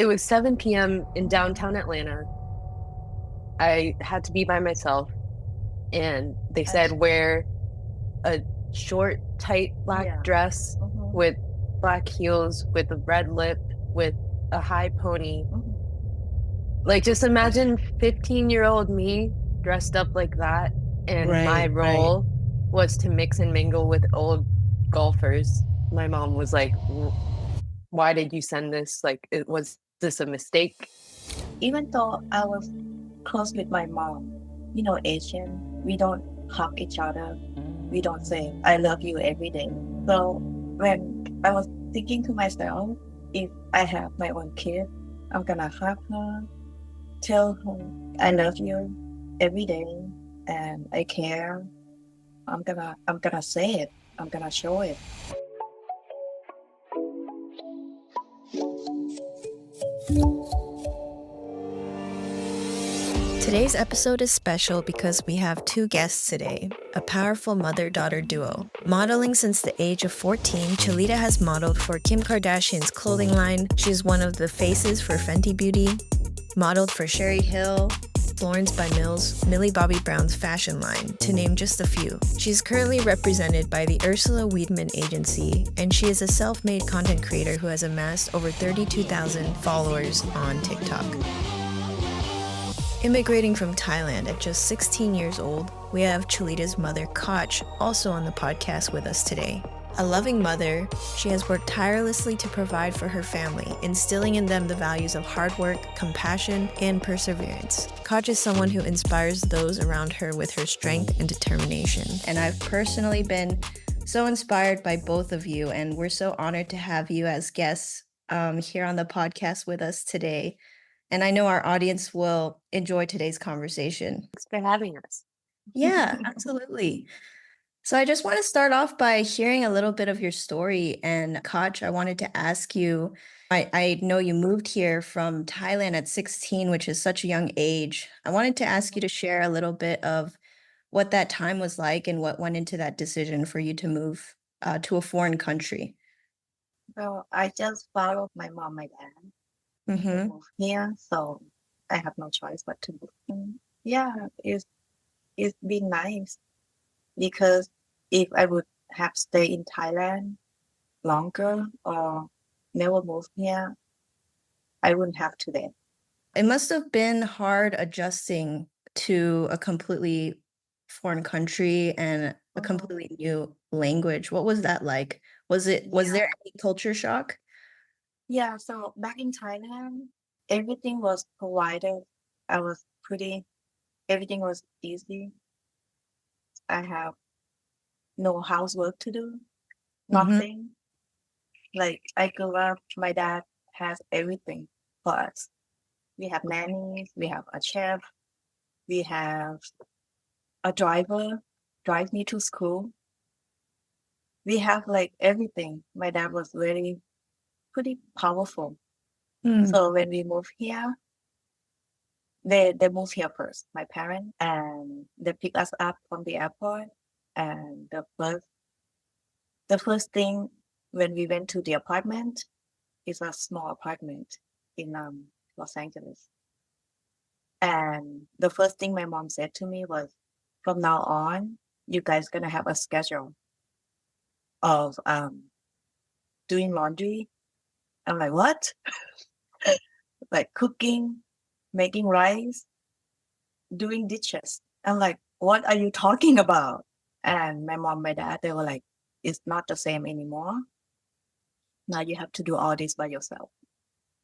It was 7 p.m. in downtown Atlanta. I had to be by myself, and they said wear a short, tight black Yeah. dress Mm-hmm. with black heels, with a red lip, with a high pony. Mm-hmm. Like, just imagine 15-year-old me dressed up like that, and my Right, right. role was to mix and mingle with old golfers. My mom was like, why did you send this? Like, was this a mistake? Even though I was close with my mom, Asian, we don't hug each other. We don't say, I love you every day. So when I was thinking to myself, if I have my own kid, I'm gonna hug her, tell her I love you every day and I care. I'm gonna say it. I'm gonna show it. Today's episode is special because we have two guests today, a powerful mother-daughter duo. Modeling since the age of 14, Chalita has modeled for Kim Kardashian's clothing line. She's one of the faces for Fenty Beauty, modeled for Sherry Hill, Florence by Mills, Millie Bobby Brown's fashion line, to name just a few. She's currently represented by the Ursula Weidman Agency, and she is a self-made content creator who has amassed over 32,000 followers on TikTok. Immigrating from Thailand at just 16 years old, we have Chalita's mother, Kotch, also on the podcast with us today. A loving mother, she has worked tirelessly to provide for her family, instilling in them the values of hard work, compassion, and perseverance. Kotch is someone who inspires those around her with her strength and determination. And I've personally been so inspired by both of you, and we're so honored to have you as guests here on the podcast with us today. And I know our audience will enjoy today's conversation. Thanks for having us. Yeah, absolutely. So I just want to start off by hearing a little bit of your story. And Kotch, I wanted to ask you, I know you moved here from Thailand at 16, which is such a young age. I wanted to ask you to share a little bit of what that time was like and what went into that decision for you to move to a foreign country. Well, I just followed my mom, my dad to Mm-hmm. move here, so I have no choice but to move. Yeah, it's been nice because if I would have stayed in Thailand longer or never moved here, I wouldn't have today. It must have been hard adjusting to a completely foreign country and a Mhm. completely new language. What was that like? Was there Yeah, any culture shock? yeah. So back in Thailand, everything was provided. I was everything was easy. I have no housework to do, Mm-hmm. nothing. Like I grew up, my dad has everything for us. We have nannies, we have a chef, we have a driver, drive me to school. We have like everything. My dad was pretty powerful. Mm. So when we moved here, they moved here first, my parents, and they picked us up from the airport. And the first thing when we went to the apartment is a small apartment in Los Angeles. And the first thing my mom said to me was, from now on, you guys gonna have a schedule of doing laundry. I'm like, what? Like cooking, making rice, doing dishes. I'm like, what are you talking about? And my mom, my dad, they were like, it's not the same anymore. Now you have to do all this by yourself.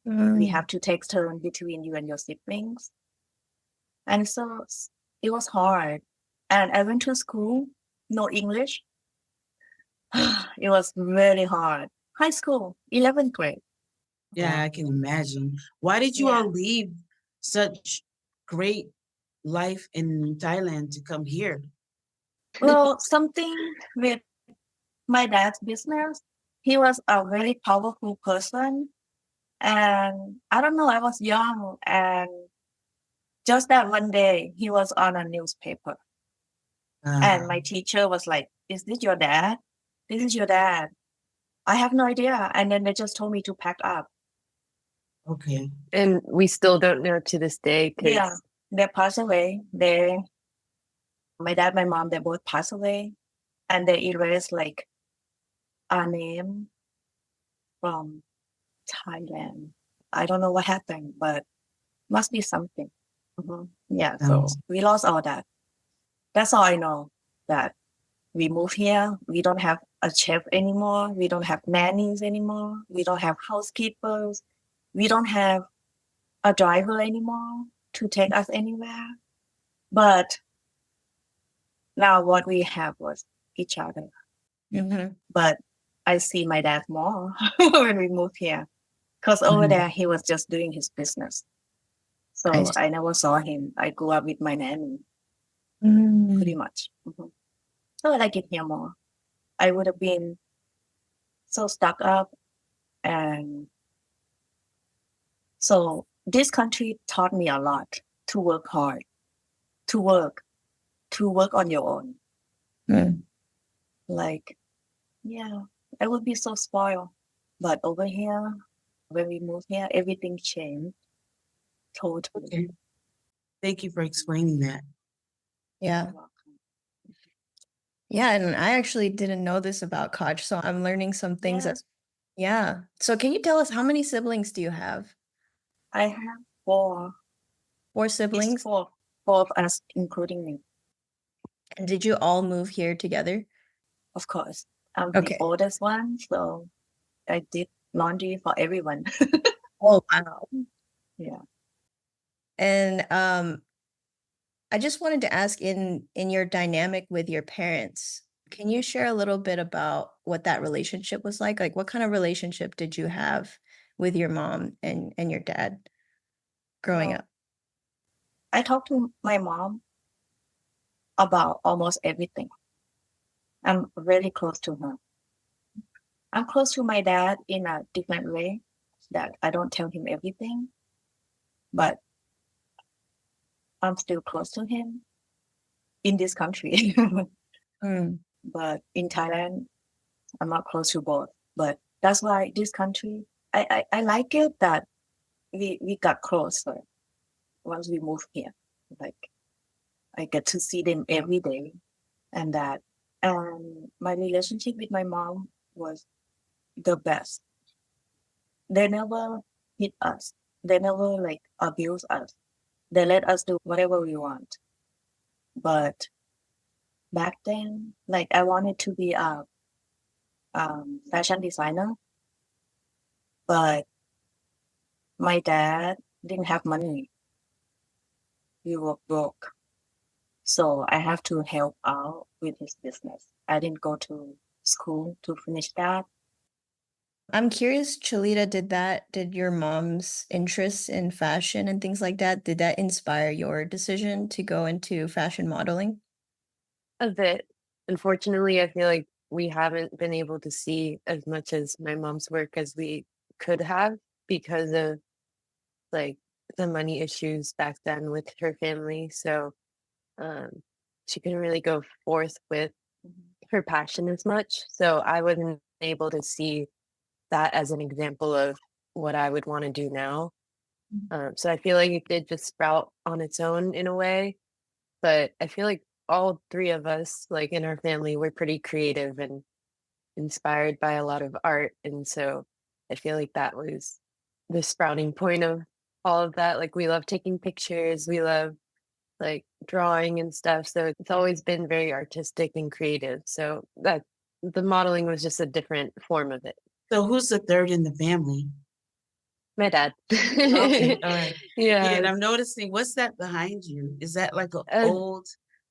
We Mm. have to take turns between you and your siblings. And so it was hard. And I went to school, no English. It was really hard. High school, 11th grade. Yeah, I can imagine. Why did you Yeah. all leave such great life in Thailand to come here? Well, something with my dad's business. He was a very powerful person. And I don't know, I was young. And just that one day, he was on a newspaper. And my teacher was like, is this your dad? This is your dad. I have no idea. And then they just told me to pack up. Okay. And we still don't know to this day Yeah, because they passed away. My dad, my mom, they both passed away, and they erased like our name from Thailand. I don't know what happened, but must be something. Yeah, so Sounds- we lost all that. That's all I know. That we moved here. We don't have a chef anymore. We don't have nannies anymore. We don't have housekeepers. We don't have a driver anymore to take us anywhere. But now what we have was each other. Mhm. But I see my dad more when we moved here. Because over Mhm. there, he was just doing his business. So I see. I never saw him. I grew up with my nanny, Mm. pretty much. So I like it here more. I would have been so stuck up. And so this country taught me a lot to work hard, to work on your own. Mm. Like, yeah, I would be so spoiled. But over here, when we moved here, everything changed totally. Okay. Thank you for explaining that. Yeah. You're welcome. Yeah, and I actually didn't know this about Kotch, so I'm learning some things Yeah. as yeah. So can you tell us how many siblings do you have? I have four. 4 It's siblings? four of us, including me, And did you all move here together? of course. I'm Okay. the oldest one, so I did laundry for everyone. Oh, wow. Yeah. And I just wanted to ask in your dynamic with your parents, can you share a little bit about what that relationship was like? Like what kind of relationship did you have with your mom and your dad growing Well, up? I talked to my mom about almost everything. I'm really close to her. I'm close to my dad in a different way that I don't tell him everything, but I'm still close to him in this country. Mm. But in Thailand, I'm not close to both. But that's why this country, I like it that we got closer once we moved here. Like I get to see them every day, and that my relationship with my mom was the best. They never hit us. They never like abuse us. They let us do whatever we want. But back then, like I wanted to be a fashion designer, but my dad didn't have money. We were broke. So I have to help out with his business. I didn't go to school to finish that. I'm curious, Chalita, did your mom's interests in fashion and things like that, did that inspire your decision to go into fashion modeling? a bit. Unfortunately, I feel like we haven't been able to see as much as my mom's work as we could have because of like the money issues back then with her family. So um, she couldn't really go forth with her passion as much. So I wasn't able to see that as an example of what I would want to do now. So I feel like it did just sprout on its own in a way. But I feel like all three of us, like in our family, we're pretty creative and inspired by a lot of art. And so I feel like that was the sprouting point of all of that. Like we love taking pictures, we love like drawing and stuff. So it's always been very artistic and creative. So that the modeling was just a different form of it. So who's the third in the family? My dad. Okay, all right. Yeah, Yeah. and I'm noticing, what's that behind you? Is that like an Uh, old,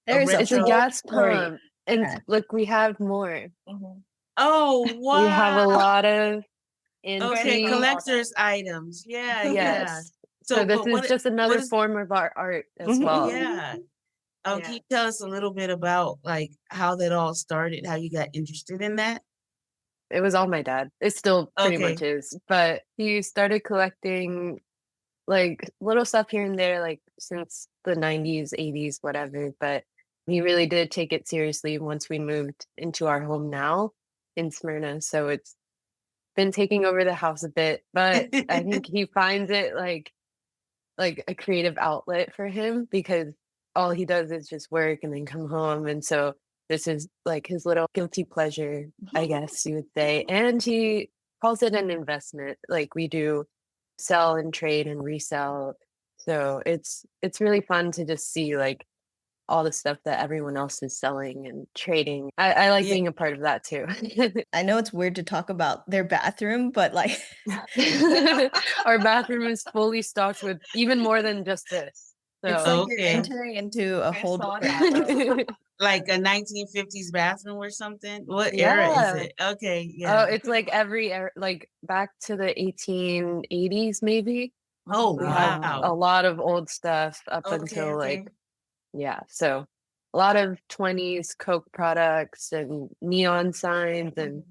There's a It's a retro? gas story. pump. And Yeah. look, we have more. Oh, We have a wow. lot of Okay, antique. collector's items. Yeah, yeah. Yes. So So, this but is just what another is, form of our art as Mhm. well. yeah. Can Yeah. you tell us a little bit about like how that all started, how you got interested in that? It was all my dad. It still pretty much Okay. is. But he started collecting like little stuff here and there, like since the 90s, 80s, whatever. But he really did take it seriously once we moved into our home now in Smyrna. So it's been taking over the house a bit, but I think he finds it like a creative outlet for him because all he does is just work and then come home. And so this is like his little guilty pleasure, I guess you would say. And he calls it an investment. Like we do sell and trade and resell. So it's really fun to just see like all the stuff that everyone else is selling and trading. I like Yeah. being a part of that too. I know it's weird to talk about their bathroom, but like Our bathroom is fully stocked with even more than just this. it's So like you're Okay. entering into a I whole saw different that. Like a 1950s bathroom or something? What era is Yeah. it? Okay, Oh, yeah. it's like like back to the 1880s maybe. Oh, We have a wow. lot of old stuff up Okay, until okay. like yeah, so a lot of 20s Coke products and neon signs and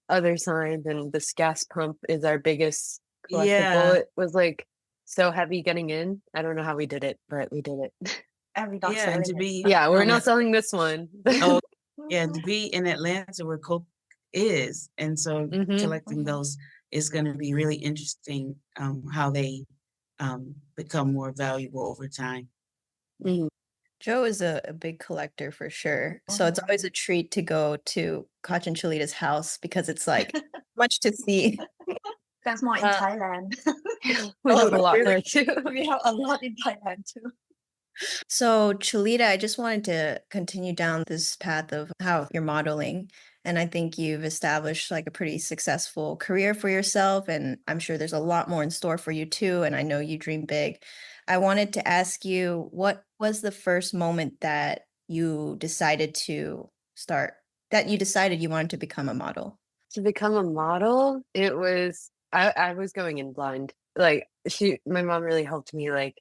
other signs, and this gas pump is our biggest collectible. Yeah, It was like so heavy getting in. I don't know how we did it, but we did it. And we're not yeah, and selling to it. be Yeah, we're from not selling this one. Oh, yeah, to be in Atlanta where Coke is, and so Mhm. collecting those is going to be really interesting. How they become more valuable over time. Mhm. Joe is a big collector for sure. So it's Mhm. always a treat to go to Kotch and Chalita's house because it's like much to see. That's more in Uh, Thailand. We Oh, have a lot really? there too. We have a lot in Thailand too. So, Chalita, I just wanted to continue down this path of how you're modeling. And I think you've established like a pretty successful career for yourself. And I'm sure there's a lot more in store for you too. And I know you dream big. I wanted to ask you, what was the first moment that you decided that you decided you wanted to become a model? To become a model, it was I was going in blind. Like my mom really helped me like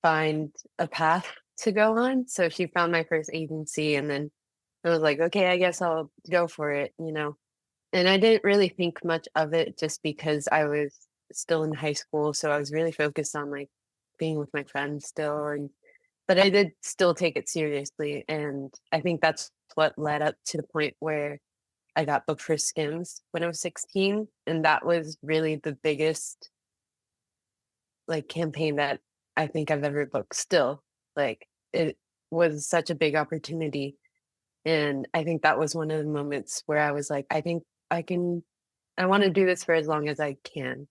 find a path to go on. So she found my first agency and then I was like, okay, I guess I'll go for it, you know. And I didn't really think much of it just because I was still in high school, so I was really focused on like being with my friends still and but I did still take it seriously and I think that's what led up to the point where I got booked for Skims when I was 16 and that was really the biggest like campaign that I think I've ever booked still. Like it was such a big opportunity and I think that was one of the moments where I was like, I think I want to do this for as long as I can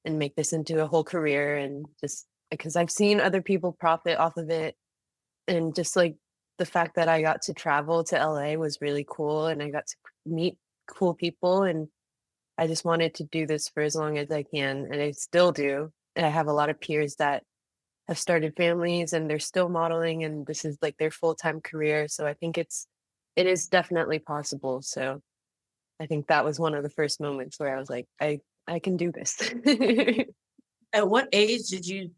and make this into a whole career and just because I've seen other people profit off of it and just like the fact that I got to travel to LA was really cool and I got to meet cool people and I just wanted to do this for as long as I can and I still do. And I have a lot of peers that have started families and they're still modeling and this is like their full-time career. So I think it is definitely possible. So I think that was one of the first moments where I was like, I can do this. At what age did you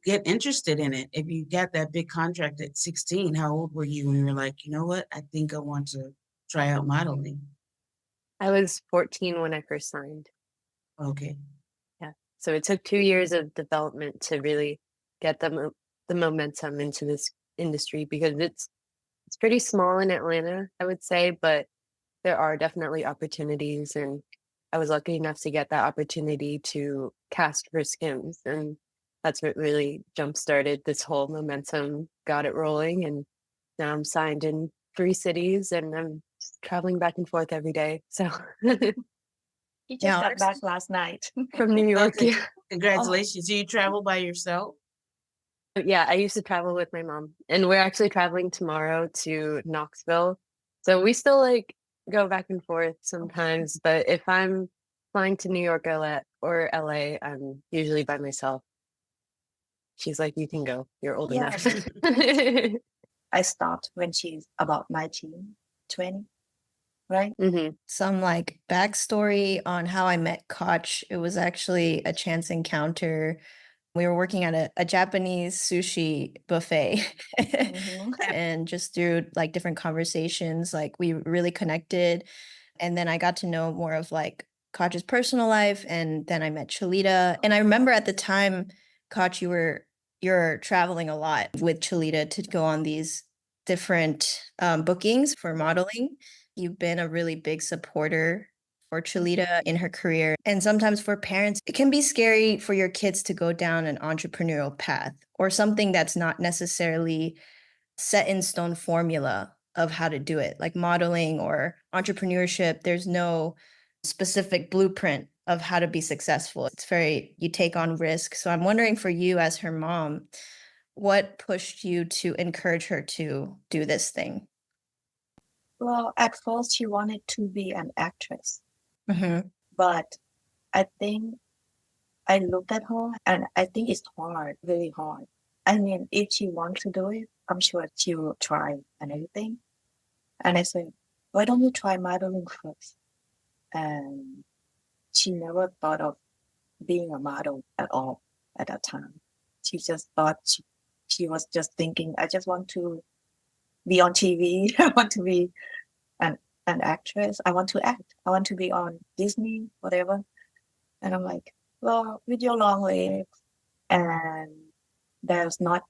get interested in it? If you got that big contract at 16, how old were you when you were like, you know what, I think I want to try out modeling? I was 14 when I first signed. Okay. Yeah. So it took 2 years of development to really get the momentum into this industry because it's pretty small in Atlanta, I would say, but there are definitely opportunities and I was lucky enough to get that opportunity to cast for Skims and that's what really jump started this whole momentum, got it rolling and now I'm signed in 3 cities and I'm just traveling back and forth every day. So He just Yeah, got back last night. from New York, Okay. yeah. Congratulations. Do you travel by yourself? Yeah, I used to travel with my mom, and we're actually traveling tomorrow to Knoxville. So we still like go back and forth sometimes, but if I'm flying to New York or LA, I'm usually by myself. She's like, "You can go. You're old Yeah. enough." I stopped when she's about 19, 20, right? Mhm. some like backstory on how I met Kotch. It was actually a chance encounter. We were working at a Japanese sushi buffet. Mhm. And just through like different conversations, like we really connected. And then I got to know more of like Kotch's personal life. And then I met Chalita. And I remember at the time, Kotch, you're traveling a lot with Chalita to go on these different bookings for modeling. You've been a really big supporter for Chalita in her career. And sometimes for parents, it can be scary for your kids to go down an entrepreneurial path or something that's not necessarily set in stone formula of how to do it, like modeling or entrepreneurship. There's no specific blueprint of how to be successful. It's very, you take on risk. So I'm wondering for you as her mom, what pushed you to encourage her to do this thing? Well, at first she wanted to be an actress, Mm-hmm. but I think I looked at her and I think it's hard, really hard. I mean, if she wants to do it, I'm sure she will try and everything. And I said, why don't you try modeling first? And she never thought of being a model at all at that time. She just thought she was just thinking, I just want to be on TV. I want to be an actress. I want to act. I want to be on Disney, whatever. And I'm like, well, with your long legs and there's not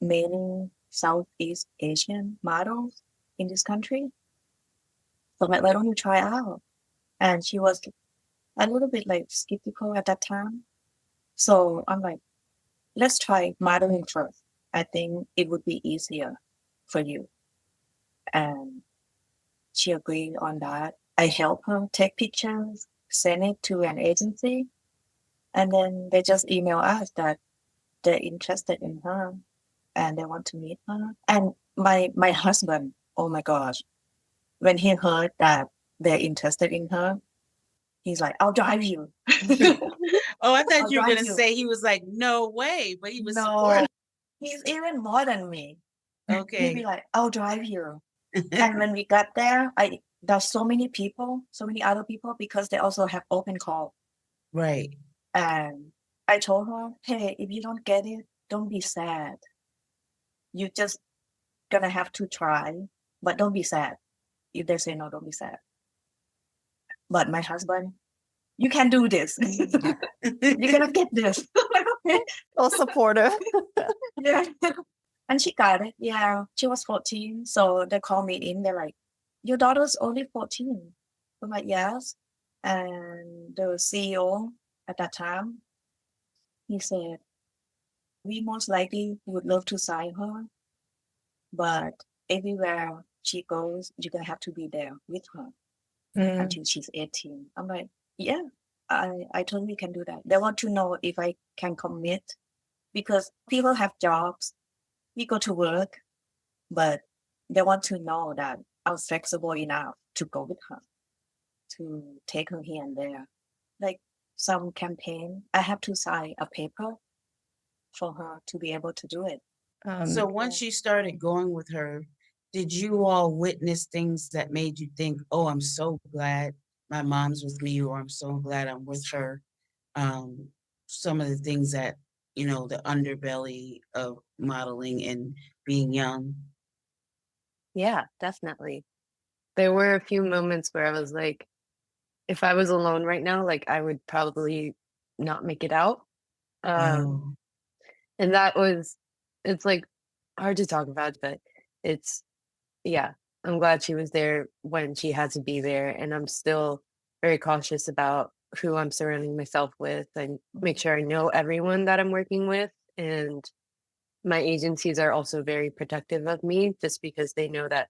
many Southeast Asian models in this country. So I'm like, why don't you try out? And she was a little bit like skeptical at that time. So I'm like, let's try modeling first. I think it would be easier for you. And she agreed on that. I helped her take pictures, send it to an agency, and then they just email us that they're interested in her and they want to meet her. And my husband, oh my gosh, when he heard that they're interested in her, he's like, I'll drive you. Oh, I thought I'll you were drive gonna you. say he was like, no way, but he was No, supportive. he's even more than me. He'd be Okay. like, I'll drive you. And when we got there, there's so many people, so many other people, because they also have open call. Right. And I told her, hey, if you don't get it, don't be sad. You just gonna have to try, but don't be sad. If they say no, don't be sad. But my husband, you can do this. You're gonna get this. So supportive. Yeah. And she got it. Yeah. She was 14. So they called me in. They're like, your daughter's only 14. I'm like, yes. And the CEO at that time, he said, we most likely would love to sign her, but everywhere she goes, you're gonna have to be there with her until she's 18. I'm like, yeah, I totally can do that. They want to know if I can commit, because people have jobs, we go to work, but they want to know that I'm flexible enough to go with her, to take her here and there. Like some campaign, I have to sign a paper for her to be able to do it. So once you started going with her, did you all witness things that made you think, oh, I'm so glad my mom's with me, or I'm so glad I'm with her? Some of the things that, the underbelly of modeling and being young. Yeah, definitely. There were a few moments where I was like, if I was alone right now, like I would probably not make it out. Oh, And it's like hard to talk about, but it's, yeah, I'm glad she was there when she had to be there. And I'm still very cautious about who I'm surrounding myself with and make sure I know everyone that I'm working with. And my agencies are also very protective of me just because they know that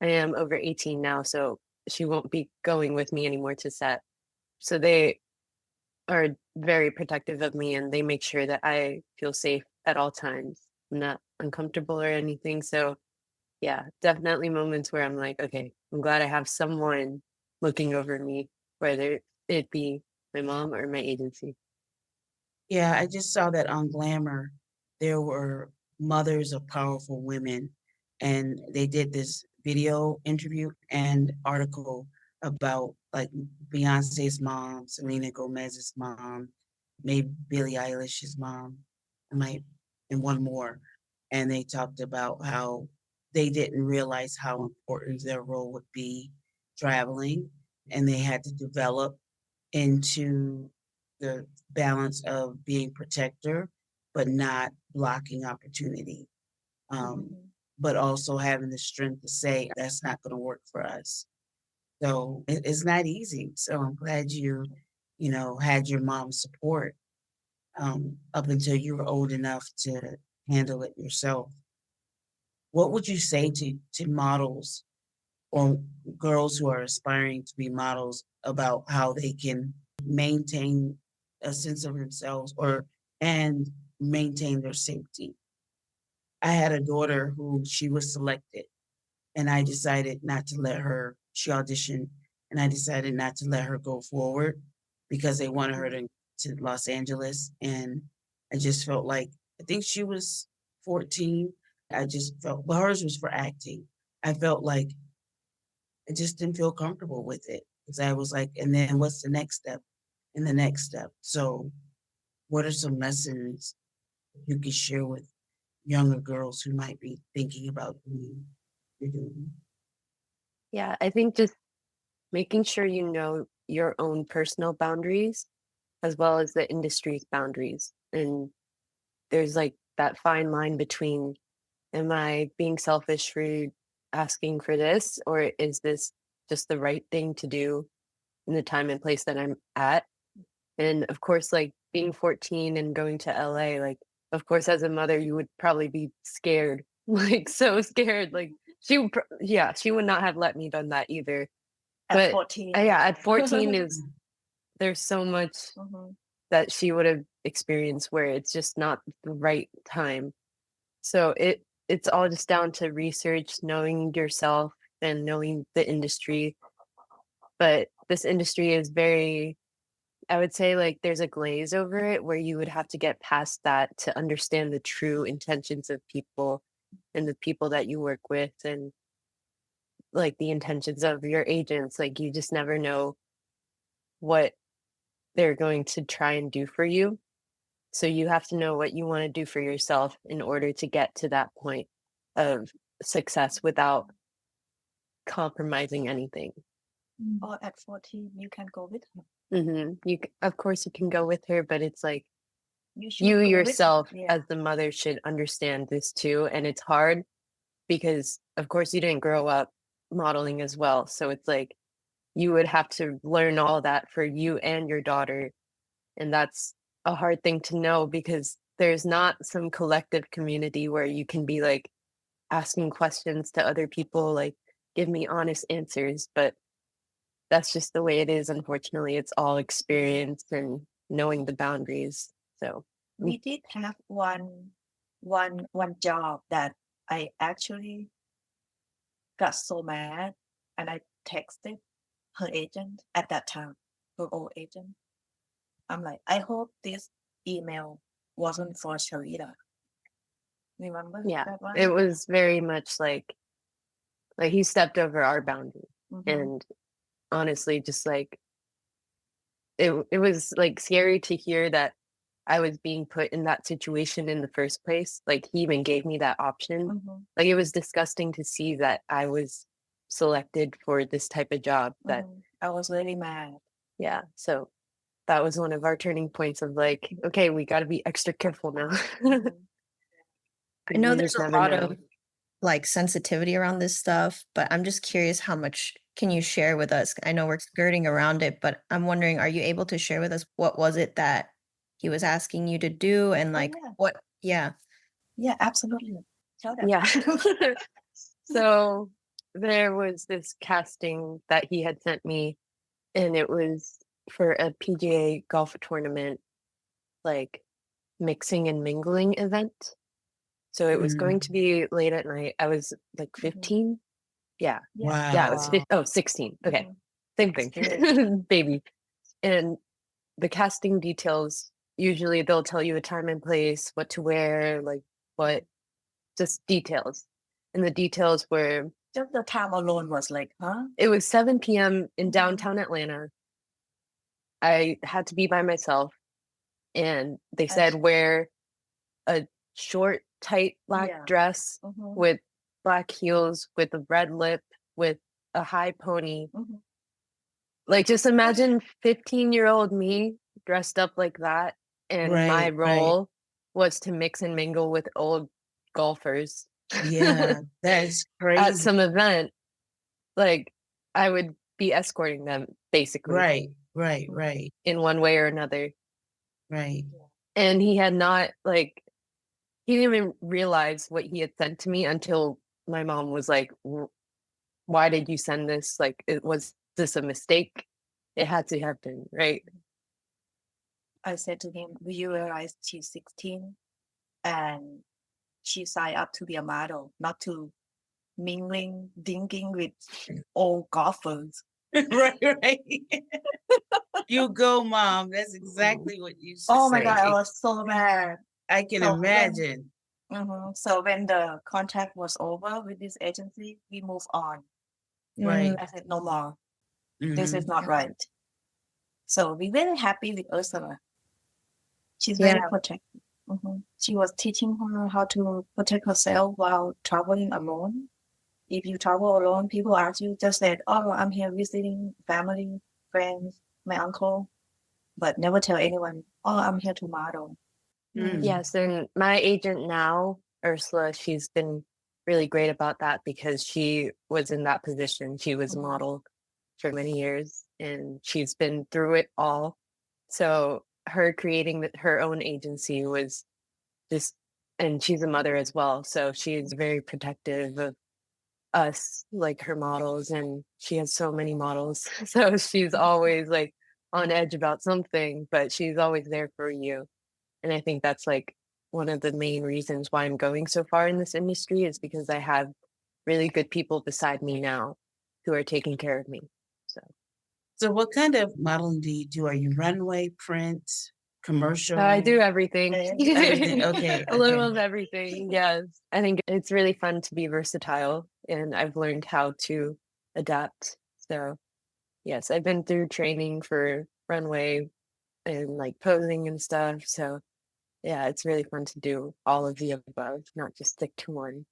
I am over 18 now. So she won't be going with me anymore to set. So they are very protective of me and they make sure that I feel safe at all times. I'm not uncomfortable or anything. So yeah, definitely moments where I'm like, okay, I'm glad I have someone looking over me, whether it be my mom or my agency. yeah, I just saw that on Glamour. There were mothers of powerful women, and they did this video interview and article about like Beyonce's mom, Selena Gomez's mom, maybe Billie Eilish's mom, might and one more. And they talked about how they didn't realize how important their role would be traveling, and they had to develop into the balance of being protector, but not blocking opportunity. Mhm. But also having the strength to say, that's not going to work for us. So it's not easy. So I'm glad you had your mom's support up until you were old enough to handle it yourself. What would you say to models or girls who are aspiring to be models about how they can maintain a sense of themselves and maintain their safety? I had a daughter who she was selected and I decided not to let her, she auditioned and I decided not to let her go forward because they wanted her to Los Angeles. And I just felt like, I think she was 14. I just felt, well, hers was for acting. I felt like I just didn't feel comfortable with it because I was like, and then what's the next step and the next step? So what are some lessons you could share with younger girls who might be thinking about doing what you're doing? Yeah, I think just making sure you know your own personal boundaries as well as the industry's boundaries. And there's like that fine line between, am I being selfish for asking for this, or is this just the right thing to do in the time and place that I'm at? And of course, like being 14 and going to LA, like, of course, as a mother, you would probably be scared, like so scared. Like yeah, she would not have let me done that either. At But 14. yeah, at 14 is there's so much Mhm. that she would have experienced where it's just not the right time. So it's all just down to research, knowing yourself and knowing the industry. But this industry is very, I would say, like there's a glaze over it where you would have to get past that to understand the true intentions of people and the people that you work with, and like the intentions of your agents. Like you just never know what they're going to try and do for you. So you have to know what you want to do for yourself in order to get to that point of success without compromising anything. Or at 14, you can go with her. Of course, you can go with her, but it's like You should you go with her. yourself Yeah. as the mother should understand this too. And it's hard because, of course, you didn't grow up modeling as well. So it's like you would have to learn all that for you and your daughter. And that's a hard thing to know because there's not some collective community where you can be like asking questions to other people, like, give me honest answers. But that's just the way it is. Unfortunately, it's all experience and knowing the boundaries. So, We did have one job that I actually got so mad and I texted her agent at that time, her old agent. I'm like, I hope this email wasn't for Chalita. Remember yeah, that one? it was very much like he stepped over our boundary. Mhm. And honestly, just like it was like scary to hear that I was being put in that situation in the first place. Like he even gave me that option. Mhm. Like it was disgusting to see that I was selected for this type of job that I was really mad. yeah. So that was one of our turning points of like, okay, we got to be extra careful now. Mhm. I know You there's just a never lot know. of like sensitivity around this stuff, but I'm just curious how much can you share with us? I know we're skirting around it, but I'm wondering, are you able to share with us what was it that he was asking you to do and like yeah. what? Yeah. Yeah, absolutely. Tell them. Yeah. So there was this casting that he had sent me, and it was for a PGA golf tournament, like mixing and mingling event. So it was going to be late at night. I was like 15. Yeah. Yeah, it was Wow. 16. Okay. Mhm. Same thing. Baby. And the casting details, usually they'll tell you a time and place, what to wear, like what, just details. And the details were, Just the time alone was like, huh? it was 7 p.m. in Mhm. downtown Atlanta. I had to be by myself, and they said wear a short, tight black Yeah. dress Mhm. with black heels, with a red lip, with a high pony. Mhm. Like, just imagine 15-year-old me dressed up like that, and my Right. role was to mix and mingle with old golfers Yeah, that's at crazy. some event. Like, I would be escorting them, basically, Right. in one way or another. Right. And he had not, like, he didn't even realize what he had sent to me until my mom was like, why did you send this? Like, was this a mistake? It had to have been, right? I said to him, "Do you realize she's 16 and she signed up to be a model, not to mingling, drinking with old golfers?" Right. You go, Mom. That's exactly what you should Oh my God, I say. was so mad. I can So imagine. So when the contract was over with this agency, we moved on. Right. I said, no more. This is Mhm. not right. So we're very happy with Ursula. She's Yeah. very protective. She was teaching her how to protect herself while traveling alone. If you travel alone, people ask you, just said, "Oh, I'm here visiting family, friends, my uncle," but never tell anyone, "Oh, I'm here to model." Mm. Yes, and my agent now, Ursula, she's been really great about that because she was in that position. She was a model for many years and she's been through it all. So her creating her own agency was just, and she's a mother as well. So she is very protective of us, like her models, and she has so many models. So she's always like on edge about something, but she's always there for you. And I think that's like one of the main reasons why I'm going so far in this industry is because I have really good people beside me now who are taking care of me. So So what kind of modeling do you do? Are you runway, print, commercial? I do everything. Everything. Okay. A little of everything. Yes. I think it's really fun to be versatile and I've learned how to adapt. So yes, I've been through training for runway and like posing and stuff. So yeah, it's really fun to do all of the above, not just stick to one.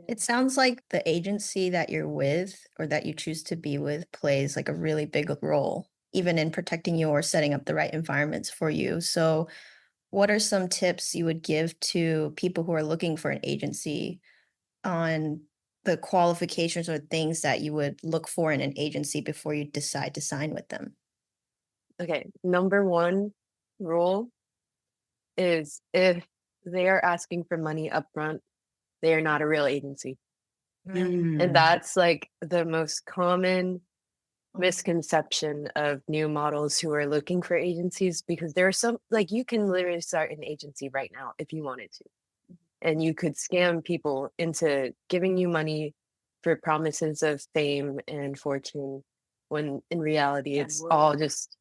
It sounds like the agency that you're with or that you choose to be with plays like a really big role, even in protecting you or setting up the right environments for you. So, what are some tips you would give to people who are looking for an agency on the qualifications or things that you would look for in an agency before you decide to sign with them? Okay, number one rule is if they are asking for money upfront, they are not a real agency. Mm. And that's like the most common misconception of new models who are looking for agencies because there are some, like, you can literally start an agency right now if you wanted to. And you could scam people into giving you money for promises of fame and fortune when in reality And it's work. all just,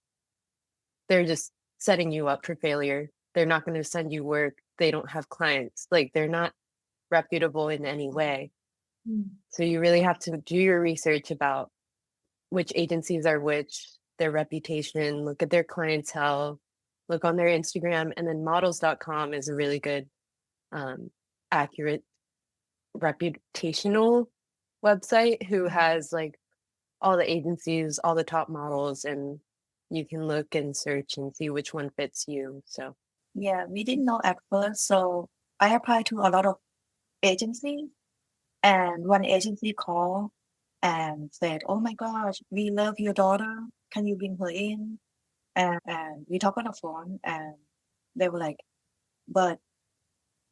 they're just setting you up for failure. They're not going to send you work. They don't have clients. Like, they're not reputable in any way. So you really have to do your research about which agencies are which, their reputation, look at their clientele, look on their Instagram, and then models.com is a really good, accurate, reputational website who has like all the agencies, all the top models, and you can look and search and see which one fits you. So Yeah, we didn't know at first. So I applied to a lot of agencies, and one agency called and said, "Oh my gosh, we love your daughter. Can you bring her in?" And we talked on the phone, and they were like, "But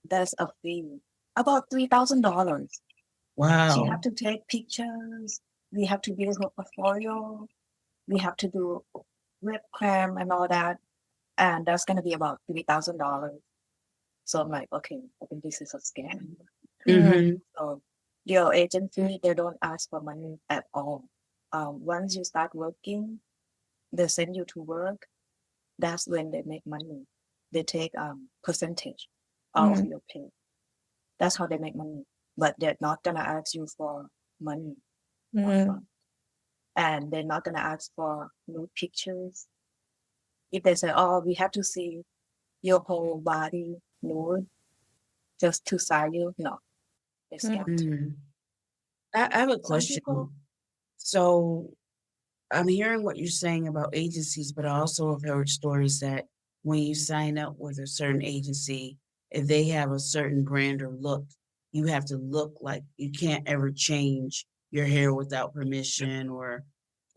there's a fee, about $3,000. She Wow. have to take pictures. We have to build her portfolio. We have to do webcam and all that, and that's gonna be about $3,000." So I'm like, okay, I think this is a scam. Mm-hmm. So your agency, they don't ask for money at all. Once you start working, they send you to work. That's when they make money. They take percentage out of your pay. That's how they make money. But they're not gonna ask you for money upfront. And they're not gonna ask for nude pictures. If they say, "Oh, we have to see your whole body nude just to sign you," no, they scam. Mm. I have a Some question. people, So I'm hearing what you're saying about agencies, but I also have heard stories that when you sign up with a certain agency, if they have a certain brand or look, you have to look like you can't ever change your hair without permission or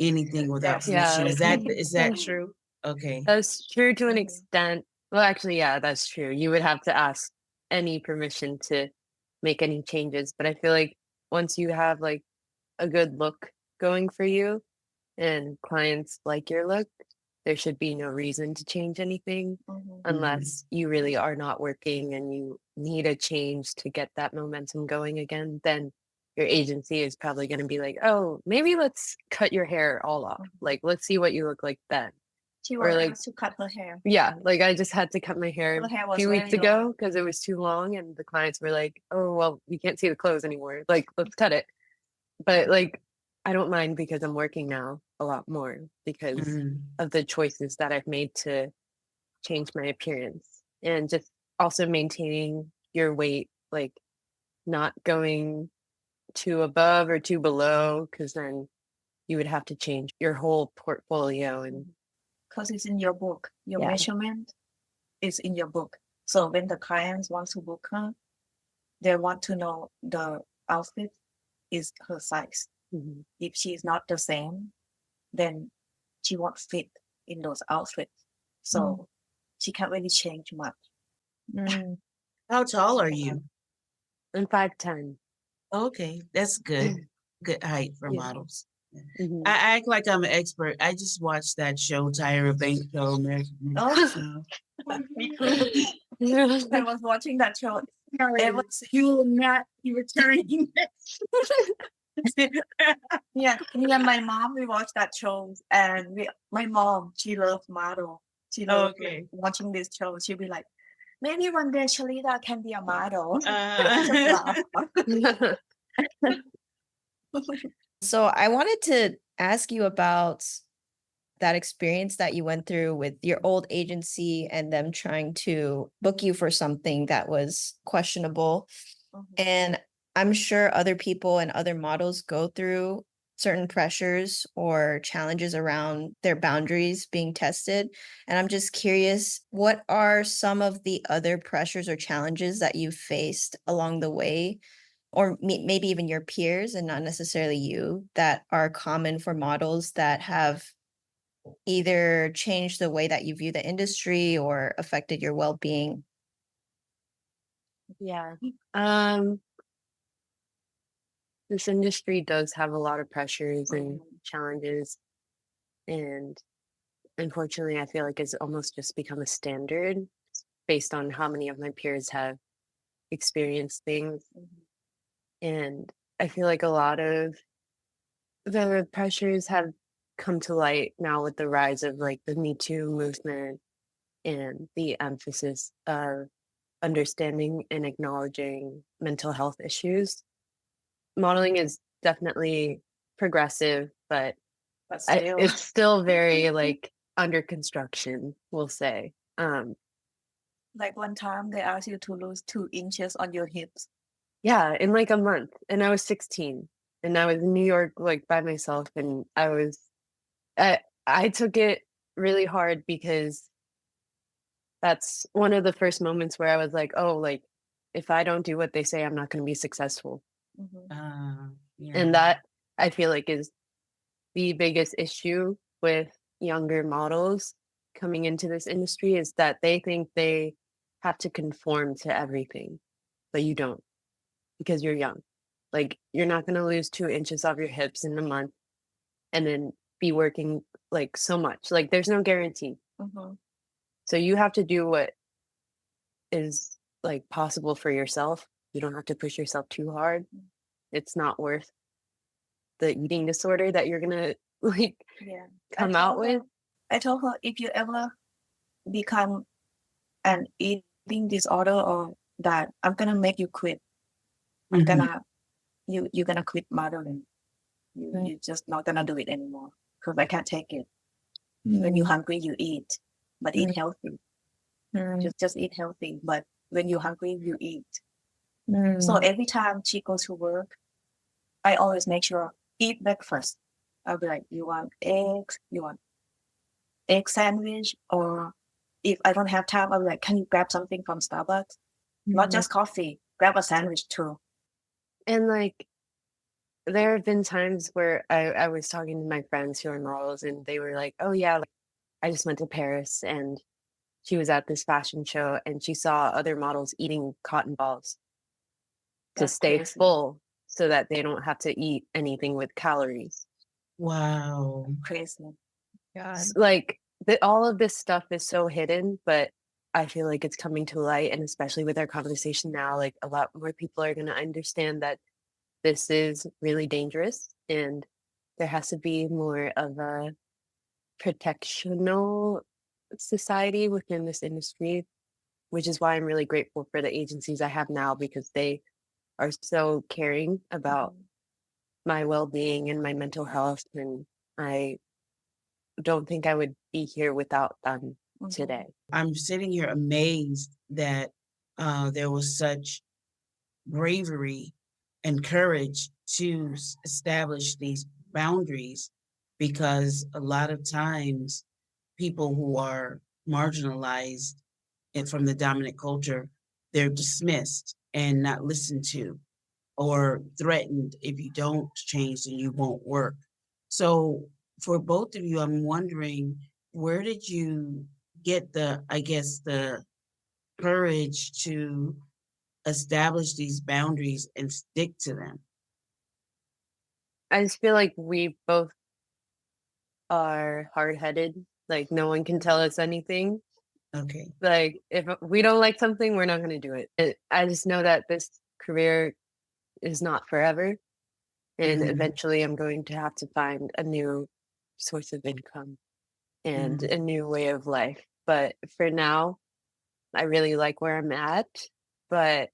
anything without Yes. permission. Yeah. Is that true? Okay. That's true to an Mhm. extent. Well, actually, yeah, that's true. You would have to ask any permission to make any changes. But I feel like once you have like a good look going for you and clients like your look, there should be no reason to change anything Mhm. unless you really are not working and you need a change to get that momentum going again. Then your agency is probably going to be like, oh, maybe let's cut your hair all off. Mhm. Like, let's see what you look like then. She Or was like, asked to cut her hair. yeah, like I just had to cut my hair Her hair a was few weeks very long. ago because it was too long, and the clients were like, "Oh, well, we can't see the clothes anymore. Like, let's cut it." But like, I don't mind because I'm working now a lot more because Mhm. of the choices that I've made to change my appearance and just also maintaining your weight, like not going too above or too below, because then you would have to change your whole portfolio and Because it's in your book. Your yeah. measurement is in your book. So when the clients want to book her, they want to know the outfit is her size. Mhm. If she is not the same, then she won't fit in those outfits. So she can't really change much. Mm. How tall are you? I'm 5'10". Okay, that's good. Good height for Yeah. models. Mhm. I act like I'm an expert. I just watched that show, Tyra Banks show, American. Oh. So. I was watching that show. It was You will not be returning. yeah, me and my mom we watched that show, and my mom she loves model. She loves Okay. watching this show. She'll be like, maybe one day Chalita can be a model. Uh, Just laugh. So I wanted to ask you about that experience that you went through with your old agency and them trying to book you for something that was questionable. Mhm. And I'm sure other people and other models go through certain pressures or challenges around their boundaries being tested. And I'm just curious, what are some of the other pressures or challenges that you faced along the way, or maybe even your peers and not necessarily you, that are common for models that have either changed the way that you view the industry or affected your well-being? Yeah. This industry does have a lot of pressures and challenges, and unfortunately, I feel like it's almost just become a standard based on how many of my peers have experienced things. And I feel like a lot of the pressures have come to light now with the rise of like the Me Too movement and the emphasis of understanding and acknowledging mental health issues. Modeling is definitely progressive, but But still, it's still very like under construction, we'll say. like one time they asked you to lose 2 inches on your hips. Yeah, in like a month, and I was 16, and I was in New York like by myself, and I took it really hard because that's one of the first moments where I was like, oh, like if I don't do what they say, I'm not going to be successful. yeah. And that I feel like is the biggest issue with younger models coming into this industry is that they think they have to conform to everything, but you don't because you're young. Like you're not going to lose 2 inches off your hips in a month and then be working like so much. Like there's no guarantee. Mhm. So you have to do what is like possible for yourself. You don't have to push yourself too hard. It's not worth the eating disorder that you're gonna like Yeah. come out with. I told her if you ever become an eating disorder or that, I'm gonna make you quit. I'm Mhm. gonna you're gonna quit modeling. You're just not gonna do it anymore because I can't take it. When you're hungry, you eat, but eat healthy. Just eat healthy. But when you're hungry, you eat. So every time she goes to work, I always make sure eat breakfast. I'll be like, you want eggs? You want egg sandwich? Or if I don't have time, I'll be like, can you grab something from Starbucks? Not just coffee. Grab a sandwich too. And like there have been times where I was talking to my friends who are models and they were like, oh yeah, like, I just went to Paris and she was at this fashion show and she saw other models eating cotton balls to That's stay crazy. full so that they don't have to eat anything with calories. Wow. Crazy. God. Like all of this stuff is so hidden, but I feel like it's coming to light, and especially with our conversation now, like a lot more people are going to understand that this is really dangerous and there has to be more of a protectional society within this industry, which is why I'm really grateful for the agencies I have now because they are so caring about Mhm. my well-being and my mental health, and I don't think I would be here without them Mhm. today. I'm sitting here amazed that there was such bravery and courage to establish these boundaries, because a lot of times people who are marginalized and from the dominant culture, they're dismissed and not listened to or threatened. If you don't change, then you won't work. So for both of you, I'm wondering, where did you get the courage to establish these boundaries and stick to them? I just feel like we both are hard-headed. Like no one can tell us anything. Okay. Like if we don't like something, we're not going to do it. I just know that this career is not forever, and Mhm. eventually I'm going to have to find a new source of income and Mhm. a new way of life. But for now, I really like where I'm at. But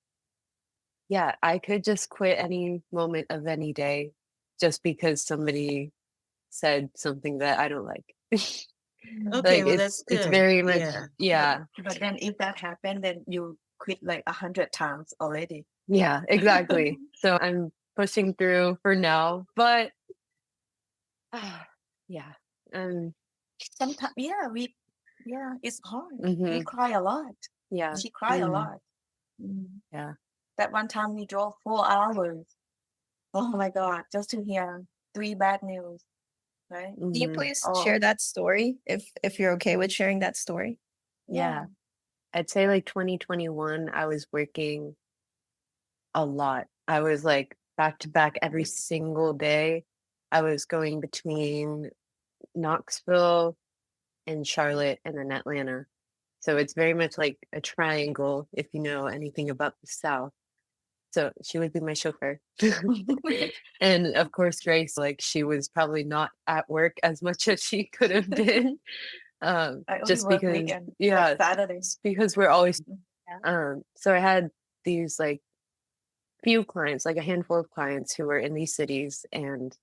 yeah, I could just quit any moment of any day just because somebody said something that I don't like. Okay, Like well, that's it's good. very much Yeah. yeah. But then if that happened, then you quit like 100 times already. Yeah, exactly. So I'm pushing through for now, but yeah. Um Sometimes, yeah, it's hard. We mhm, cry a lot. yeah. She cried a Mhm. lot. Mm. Yeah. That one time we drove 4 hours. Oh my God, just to hear 3 bad news, right? Can you Mhm. please Oh, share that story if you're okay with sharing that story? Yeah. I'd say like 2021 I was working a lot. I was like back to back every single day. I was going between Knoxville and Charlotte and then Atlanta. So it's very much like a triangle if you know anything about the South. So she would be my chauffeur. And of course, Grace, like she was probably not at work as much as she could have been. I only Just work because, weekend, like yeah, Saturday. because we're always, Yeah. so I had these like few clients, like a handful of clients who were in these cities. And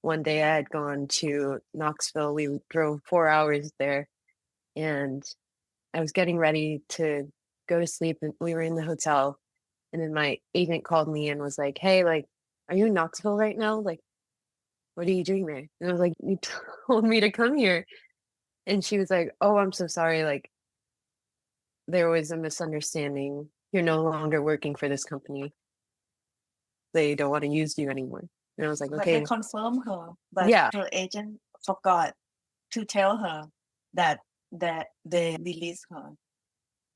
one day I had gone to Knoxville. We drove 4 hours there and I was getting ready to go to sleep and we were in the hotel. And then my agent called me and was like, hey, like, are you in Knoxville right now? Like, what are you doing there? And I was like, you told me to come here. And she was like, oh, I'm so sorry. Like, there was a misunderstanding. You're no longer working for this company. They don't want to use you anymore. And I was like, But they okay, confirmed her, but yeah. her agent forgot to tell her that they released her.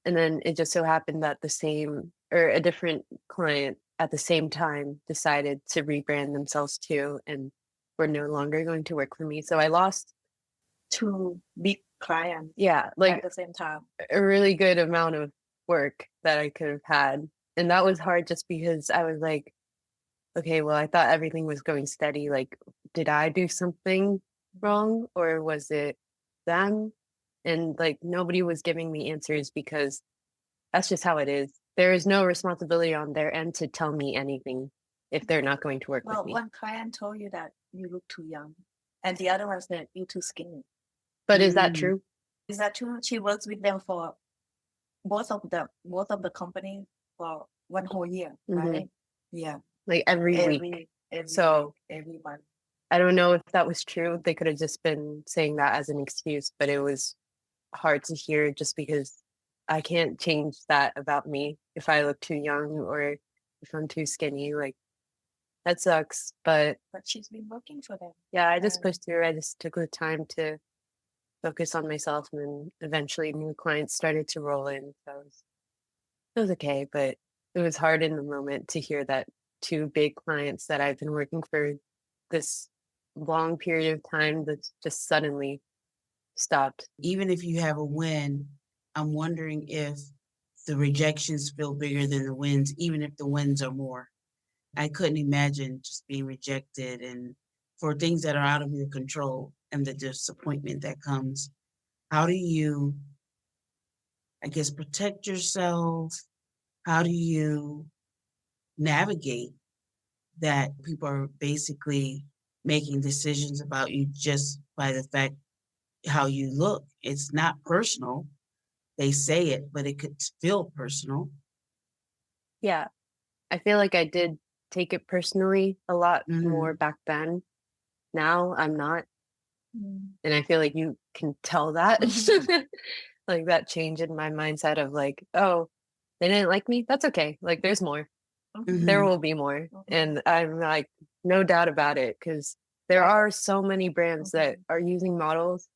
And then it just so happened that the same or a different client at the same time decided to rebrand themselves too and were no longer going to work for me. So I lost, 2 big clients yeah, at like the same time. a really good amount of work that I could have had. And that was hard just because I was like, okay, well, I thought everything was going steady. Like, did I do something wrong or was it them? And like, nobody was giving me answers because that's just how it is. There is no responsibility on their end to tell me anything if they're not going to work with Well, me. one client told you that you look too young, and the other one said you're too skinny. But is that Mm. true? Is that true? She works with them for both of the companies for 1 whole year, Mhm. right? Yeah, Like every week. every So week, every month. I don't know if that was true. They could have just been saying that as an excuse, but it was hard to hear just because I can't change that about me if I look too young or if I'm too skinny. Like that sucks. But But she's been working for them. yeah, I just And pushed through. I just took the time to focus on myself, and then eventually new clients started to roll in. So it was okay, but it was hard in the moment to hear that two big clients that I've been working for this long period of time that just suddenly stopped. Even if you have a win, I'm wondering if the rejections feel bigger than the wins, even if the wins are more. I couldn't imagine just being rejected and for things that are out of your control and the disappointment that comes. How do you, I guess, protect yourself? How do you navigate that people are basically making decisions about you just by the fact how you look? It's not personal. They say it, but it could feel personal. Yeah, I feel like I did take it personally a lot more Mhm. back then. Now I'm not. mm, And I feel like you can tell that. Mhm. Like that change in my mindset of like, oh, they didn't like me. That's okay. Like there's more. There Mhm. will be more. Mhm. And I'm like, no doubt about it. Cause there Right. are so many brands that Mhm. are using models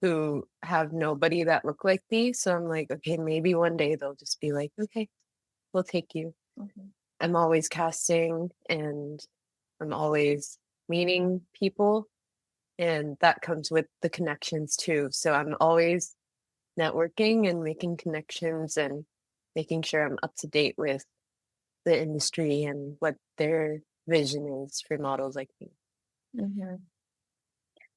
who have nobody that look like me. So I'm like, okay, maybe one day they'll just be like, okay, we'll take you. Mhm. I'm always casting and I'm always meeting people. And that comes with the connections too. So I'm always networking and making connections and making sure I'm up to date with the industry and what their vision is for models like me. Mhm.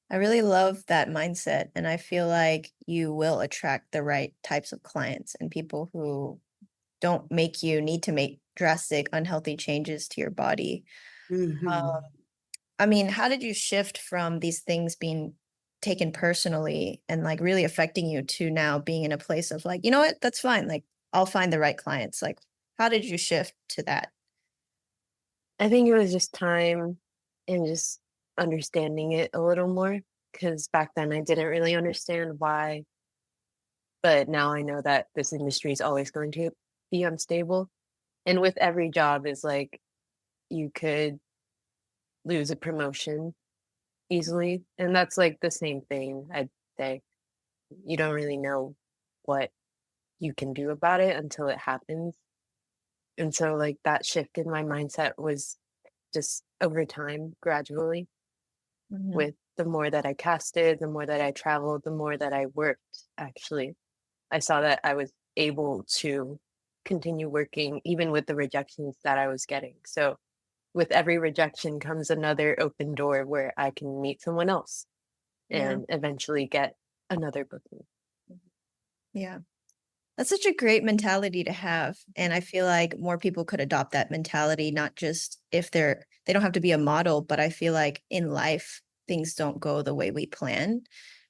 I really love that mindset. And I feel like you will attract the right types of clients and people who don't make you need to make drastic, unhealthy changes to your body. Mhm. I mean, how did you shift from these things being taken personally and like really affecting you to now being in a place of like, you know what, that's fine. Like, I'll find the right clients. Like, how did you shift to that? I think it was just time and just understanding it a little more because back then I didn't really understand why. But now I know that this industry is always going to be unstable. And with every job is like you could lose a promotion easily. And that's like the same thing, I'd say. You don't really know what you can do about it until it happens. And so like that shift in my mindset was just over time, gradually, Mhm. with the more that I casted, the more that I traveled, the more that I worked, actually. I saw that I was able to continue working even with the rejections that I was getting. So with every rejection comes another open door where I can meet someone else Yeah. and eventually get another booking. Yeah. That's such a great mentality to have. And I feel like more people could adopt that mentality, not just if they don't have to be a model, but I feel like in life, things don't go the way we plan.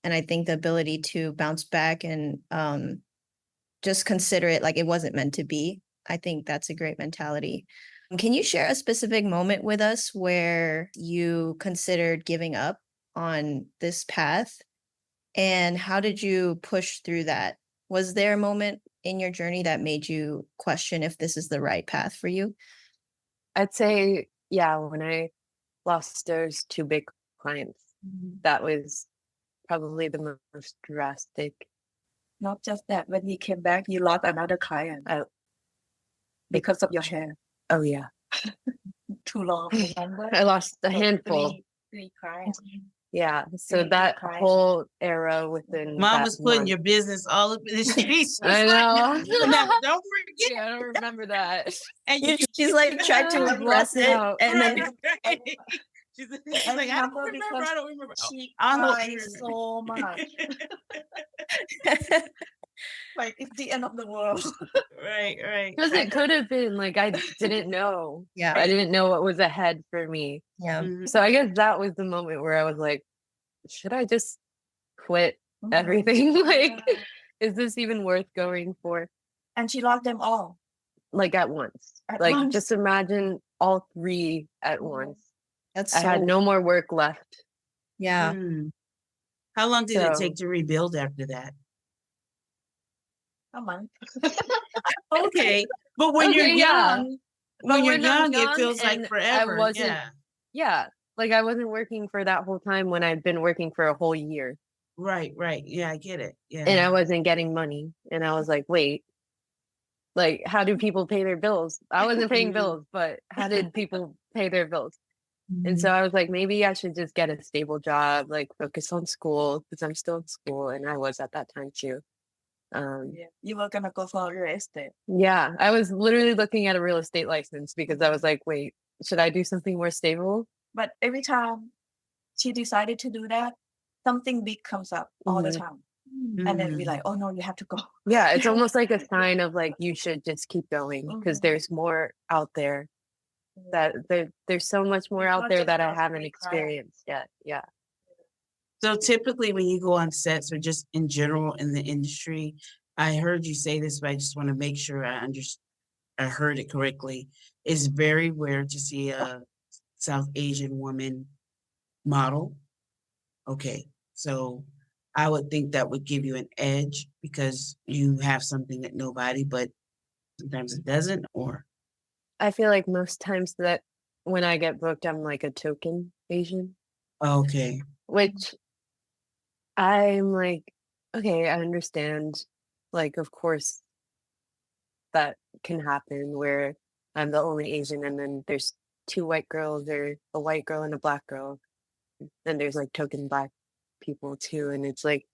And I think the ability to bounce back and just consider it like it wasn't meant to be. I think that's a great mentality. Can you share a specific moment with us where you considered giving up on this path? And how did you push through that? Was there a moment in your journey that made you question if this is the right path for you? I'd say, yeah, when I lost those two big clients, Mhm. that was probably the most drastic. Not just that, when he came back, you lost another client I, because of your hair. oh, yeah. Too long, remember? I lost a So handful. three clients. Yeah. So Three that clients. whole era within Mom that was putting month. your business all up in the streets. I know. Now, don't forget. Yeah, I don't remember that. And you, She's like tried to I repress blocked it it out. and then right. She's I like, I don't remember remember. because I don't remember. Oh, she I know. cried so much. Like it's the end of the world. Right, right. Because it could have been like I didn't know. yeah, I didn't know what was ahead for me. yeah. Mhm. So I guess that was the moment where I was like, should I just quit Mhm. everything? Like, Yeah. is this even worth going for? And she lost them all Like at once. at Like once. just imagine all three at Mhm. once. That's I had so no more work left. yeah. Mm. How long did it take So to rebuild after that? A month. Okay, but when you're okay, yeah. young, when you're when I was young, it young feels like and I forever. wasn't yeah, like, I wasn't working for that whole time when I'd been working for a whole year, Right. Yeah, I get it. and Yeah. I wasn't getting money, and I was like, "Wait, like, how do people pay their bills?" I wasn't paying Mhm. bills, but how did people pay their bills? And so Mhm. I was like, "Maybe I should just get a stable job, like, focus on school because 'cause I'm still in school," and I was at that time too. Yeah. You were gonna go for real estate. Yeah, I was literally looking at a real estate license because I was like, "Wait, should I do something more stable?" But every time she decided to do that, something big comes up all the Mhm. time. And then we're Mhm. like, oh no, you have to go. Yeah, it's almost like a sign of, like, you should just keep going because Mhm. there's more out there that there's so much more It's out not there just that I about haven't great experienced yet. Yeah. So typically when you go on sets or just in general in the industry, I heard you say this, but I just want to make sure I heard it correctly. It's very rare to see a South Asian woman model. Okay. So I would think that would give you an edge because you have something that nobody, but sometimes it doesn't, or I feel like most times that when I get booked, I'm like a token Asian, okay. which I'm like, okay, I understand. Like, of course, that can happen where I'm the only Asian and then there's two white girls or a white girl and a black girl. And there's like token black people too. And it's like,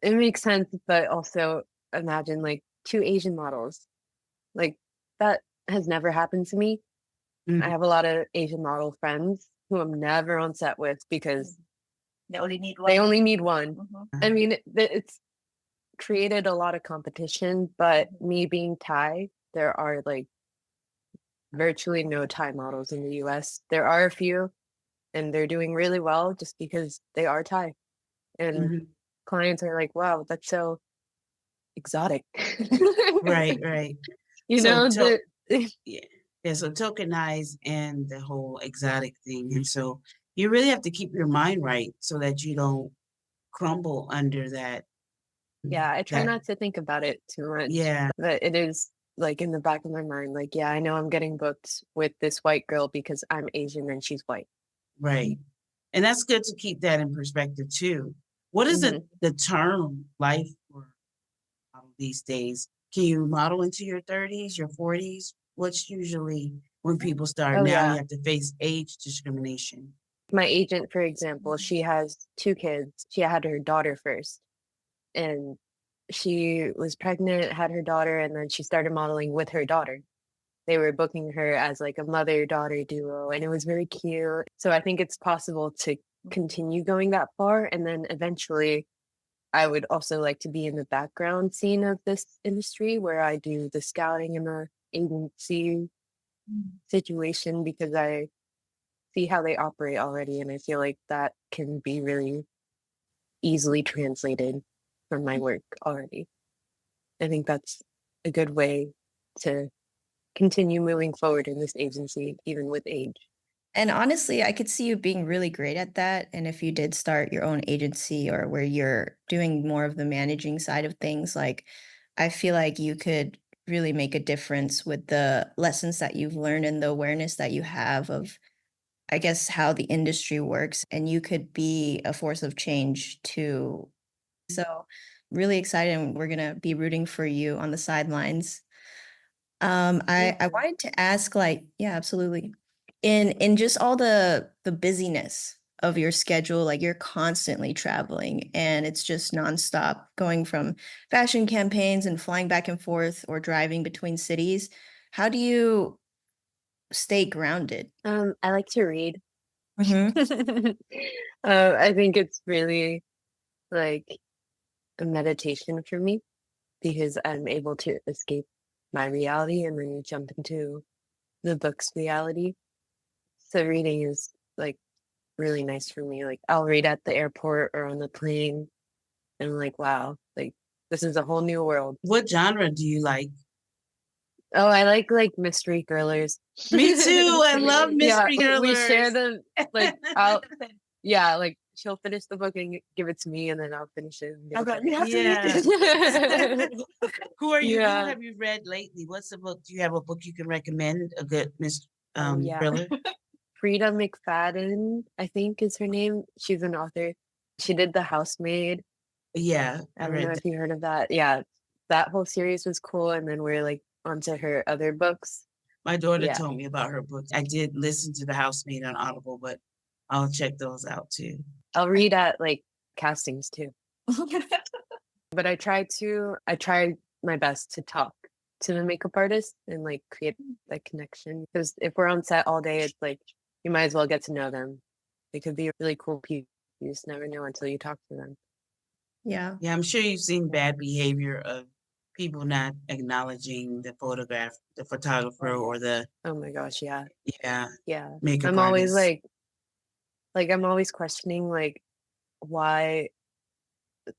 it makes sense, but also imagine like two Asian models. Like, that has never happened to me. I Mhm. have a lot of Asian model friends who I'm never on set with because They only need they one. only need one. Mhm. I mean, it's created a lot of competition, but me being Thai, there are like virtually no Thai models in the US. There are a few, and they're doing really well just because they are Thai. And Mhm. clients are like, wow, that's so exotic. Right. You So know, the yeah. Yeah, so tokenize and the whole exotic thing. And so you really have to keep your mind right so that you don't crumble under that. yeah, I try That not to think about it too much, yeah, but it is like in the back of my mind, like, yeah, I know I'm getting booked with this white girl because I'm Asian and she's white. right. And that's good to keep that in perspective too. What is Mhm. the term life for model these days? Can you model into your 30s, your 40s? What's usually when people start Oh now you yeah. have to face age discrimination. My agent, for example, she has two kids. She had her daughter first, and she was pregnant, had her daughter, and then she started modeling with her daughter. They were booking her as like a mother-daughter duo, and it was very cute. So I think it's possible to continue going that far, and then eventually I would also like to be in the background scene of this industry where I do the scouting and the agency situation because I see how they operate already, and I feel like that can be really easily translated from my work already. I think that's a good way to continue moving forward in this agency, even with age. And honestly, I could see you being really great at that. And if you did start your own agency or where you're doing more of the managing side of things, like I feel like you could really make a difference with the lessons that you've learned and the awareness that you have of, I guess, how the industry works. And you could be a force of change too. So, really excited. And we're going to be rooting for you on the sidelines. I wanted to ask, like, yeah, absolutely. In just all the busyness of your schedule, like you're constantly traveling and it's just nonstop going from fashion campaigns and flying back and forth or driving between cities. How do you stay grounded? I like to read. Mhm. I think it's really like a meditation for me because I'm able to escape my reality and then jump into the book's reality. So reading is like really nice for me. Like I'll read at the airport or on the plane and I'm like, wow, like this is a whole new world. What genre do you like? Oh, I like mystery thrillers. Me too. I love Yeah, mystery we share thrillers. them like out. Yeah, like she'll finish the book and give it to me, and then I'll finish it. And give I it got to you her. have to read Yeah. this. Who are you? Who Yeah. have you read lately? What's the book? Do you have a book you can recommend? A good Oh, yeah. thriller? Frida McFadden, I think is her name. She's an author. She did The Housemaid. Yeah, I I don't know read if you heard of that. Yeah, that whole series was cool. And then we're like onto her other books. My daughter Yeah. told me about her books. I did listen to The Housemaid on Audible, but I'll check those out too. I'll read at like castings too. But I try my best to talk to the makeup artist and like create that connection. Because if we're on set all day, it's like you might as well get to know them. They could be really cool people. You just never know until you talk to them. Yeah. Yeah, I'm sure you've seen bad behavior of people not acknowledging the photographer or the Oh my gosh, yeah. yeah makeup I'm always artist. like I'm always questioning like why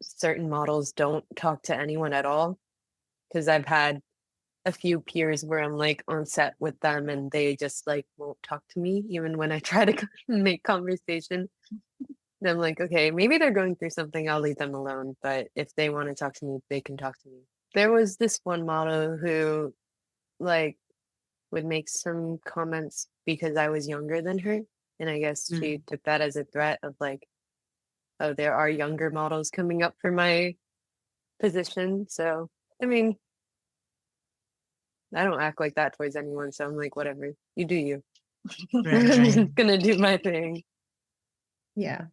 certain models don't talk to anyone at all. Because I've had a few peers where I'm like on set with them and they just like won't talk to me even when I try to make conversation. And I'm like, okay, maybe they're going through something. I'll leave them alone. But if they want to talk to me, they can talk to me. There was this one model who like would make some comments because I was younger than her. And I guess she took that as a threat of like, oh, there are younger models coming up for my position. So, I mean, I don't act like that towards anyone. So I'm like, whatever, you do you. Right, I'm right. just gonna do my thing. Yeah.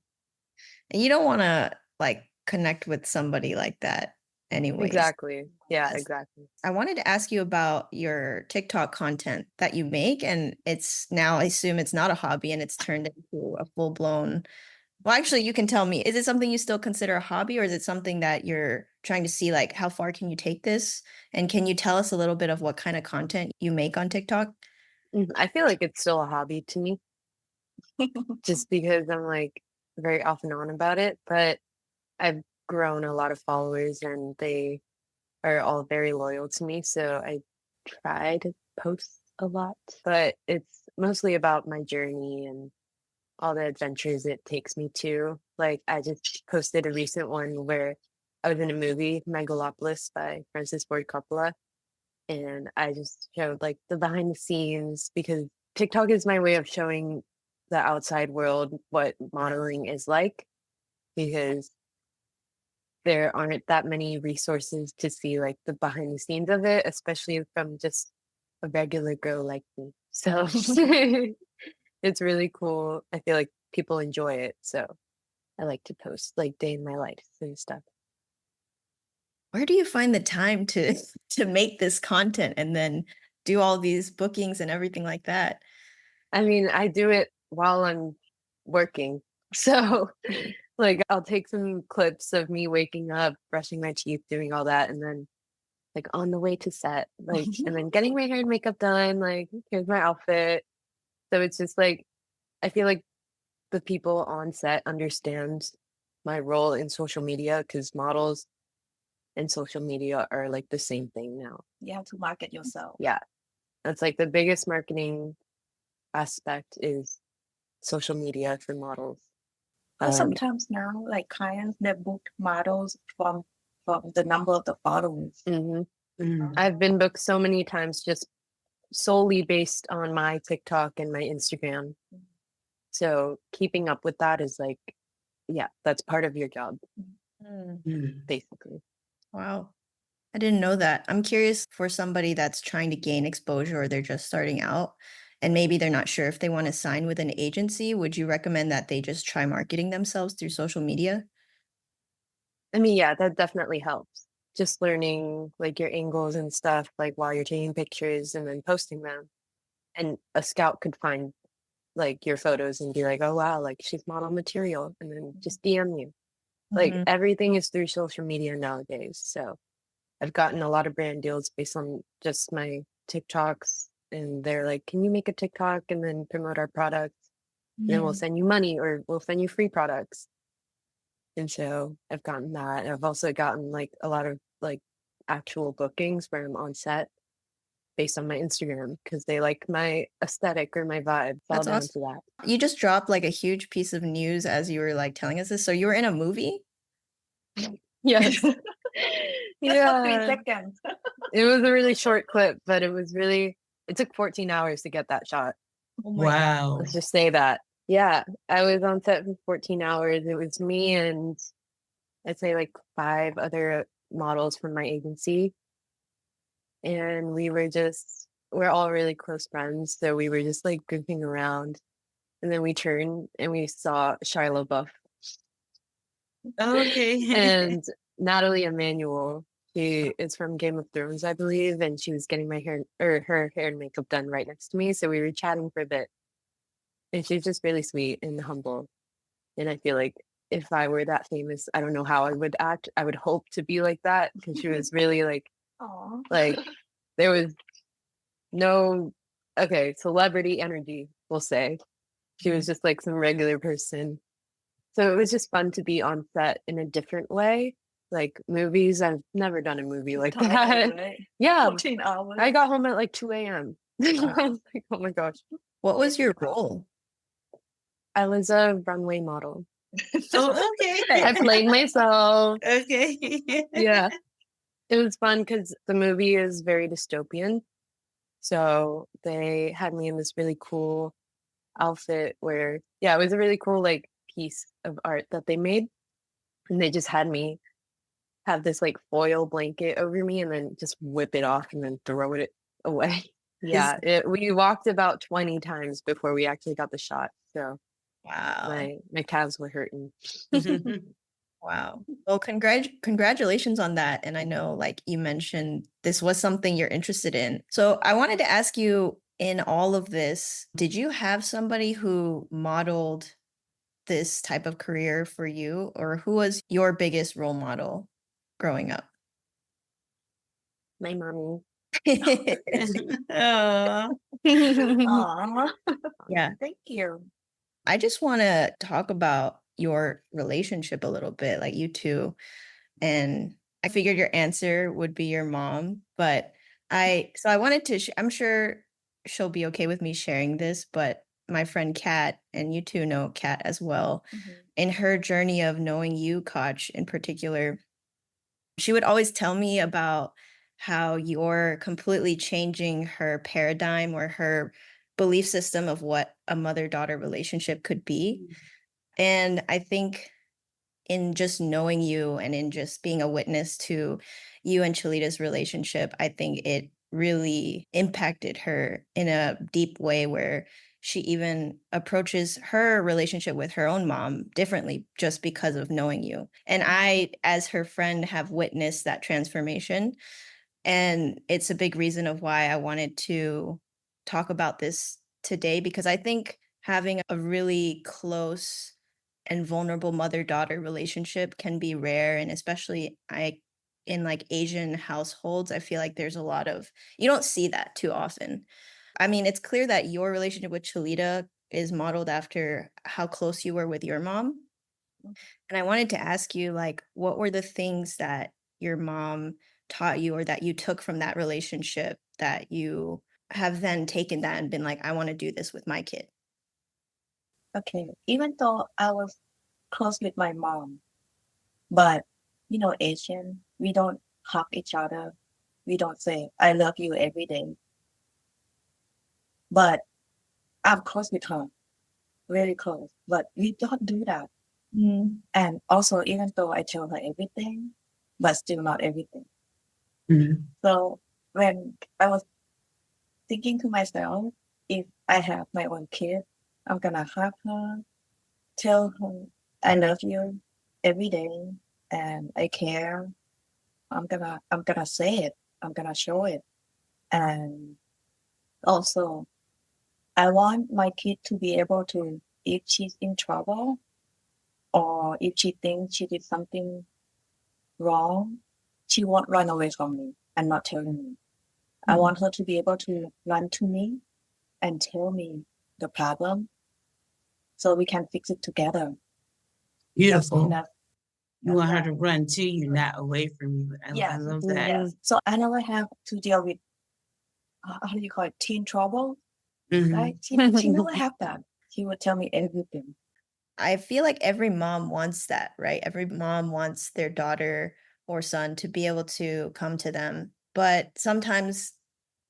And you don't want to like connect with somebody like that anyways. Exactly. Yeah, Yes. exactly. I wanted to ask you about your TikTok content that you make, and it's now, I assume it's not a hobby and it's turned into a full-blown. Well, actually, you can tell me, is it something you still consider a hobby, or is it something that you're trying to see, like, how far can you take this? And can you tell us a little bit of what kind of content you make on TikTok? I feel like it's still a hobby to me just because I'm like very off and on about it. But I've grown a lot of followers and they are all very loyal to me. So I try to post a lot, but it's mostly about my journey and all the adventures it takes me to. Like I just posted a recent one where I was in a movie, Megalopolis by Francis Ford Coppola. And I just showed like the behind the scenes because TikTok is my way of showing the outside world what modeling is like because there aren't that many resources to see like the behind the scenes of it, especially from just a regular girl like me. So it's really cool. I feel like people enjoy it. So I like to post like day in my life and stuff. Where do you find the time to to make this content and then do all these bookings and everything like that? I mean, I do it while I'm working. So, like, I'll take some clips of me waking up, brushing my teeth, doing all that, and then, like, on the way to set, like, and then getting my hair and makeup done, like, here's my outfit. So it's just like, I feel like the people on set understand my role in social media because models and social media are like the same thing now. You have to market yourself. Yeah. That's like the biggest marketing aspect is social media for models. Because sometimes now, like clients, they book models from the number of the followers. I've been booked so many times just solely based on my TikTok and my Instagram. So keeping up with that is like, yeah, that's part of your job, basically. Wow. I didn't know that. I'm curious for somebody that's trying to gain exposure or they're just starting out and maybe they're not sure if they want to sign with an agency. Would you recommend that they just try marketing themselves through social media? I mean, yeah, that definitely helps. Just learning like your angles and stuff, like while you're taking pictures and then posting them. And a scout could find like your photos and be like, oh, wow, like she's model material. And then just DM you. Like everything is through social media nowadays. So I've gotten a lot of brand deals based on just my TikToks. And they're like, can you make a TikTok and then promote our products? And then we'll send you money or we'll send you free products. And so I've gotten that. I've also gotten like a lot of like actual bookings where I'm on set. based on my Instagram because they like my aesthetic or my vibe. Fall That's down awesome. to that. You just dropped like a huge piece of news as you were like telling us this. So you were in a movie? Yes. Just for 3 Yeah. seconds. It was a really short clip, but it took 14 hours to get that shot. Oh my God. Wow. Let's just say that. Yeah. I was on set for 14 hours. It was me and I'd say like 5 other models from my agency. And we're all really close friends. So we were just like goofing around. And then we turned and we saw Shia LaBeouf Okay. and Natalie Emanuel. She is from Game of Thrones, I believe, and she was getting her hair and makeup done right next to me. So we were chatting for a bit. And she's just really sweet and humble. And I feel like if I were that famous, I don't know how I would act. I would hope to be like that because she was really Aw. like there was no celebrity energy, we'll say. She was just like some regular person. So it was just fun to be on set in a different way. Like movies, I've never done a movie like that. Tired, right? Yeah, 14 hours. I got home at like 2 a.m. I was like, oh my gosh. What was your role? I was a runway model. Oh, okay. I played myself. Okay. Yeah. It was fun because the movie is very dystopian. So they had me in this really cool outfit where, yeah, it was a really cool like piece of art that they made. And they just had me have this like foil blanket over me and then just whip it off and then throw it away. Yeah, we walked about 20 times before we actually got the shot. So Wow. my calves were hurting. Wow. Well, congratulations on that. And I know, like you mentioned, this was something you're interested in. So I wanted to ask you, in all of this, did you have somebody who modeled this type of career for you, or who was your biggest role model growing up? My mommy. Aw. Aw. Yeah. Thank you. I just want to talk about your relationship a little bit, like you two. And I figured your answer would be your mom, but I wanted to, I'm sure she'll be okay with me sharing this, but my friend Kat, and you two know Kat as well, in her journey of knowing you, Kotch, in particular, she would always tell me about how you're completely changing her paradigm or her belief system of what a mother-daughter relationship could be. And I think in just knowing you and in just being a witness to you and Chalita's relationship, I think it really impacted her in a deep way where she even approaches her relationship with her own mom differently just because of knowing you. And I, as her friend, have witnessed that transformation. And it's a big reason of why I wanted to talk about this today, because I think having a really close and vulnerable mother-daughter relationship can be rare. And especially in like Asian households, I feel like there's a lot of, you don't see that too often. I mean, it's clear that your relationship with Chalita is modeled after how close you were with your mom. And I wanted to ask you, like, what were the things that your mom taught you or that you took from that relationship that you have then taken that and been like, I want to do this with my kid? Okay. Even though I was close with my mom, but Asian, we don't hug each other. We don't say, I love you every day. But I'm close with her, very close. But we don't do that. And also, even though I tell her everything, but still not everything. So when I was thinking to myself, if I have my own kid, I'm gonna hug her, tell her I love you every day and I care. I'm gonna say it. I'm gonna show it. And also, I want my kid to be able to, if she's in trouble or if she thinks she did something wrong, she won't run away from me and not telling me. I want her to be able to run to me and tell me the problem so we can fix it together. Beautiful. Enough. You want her to run to you, not away from you. I Yeah. love that. Yeah. So I never have to deal with how do you call it, teen trouble, Mhm. right? She never have that. He would tell me everything. I feel like every mom wants that, right? Every mom wants their daughter or son to be able to come to them. But sometimes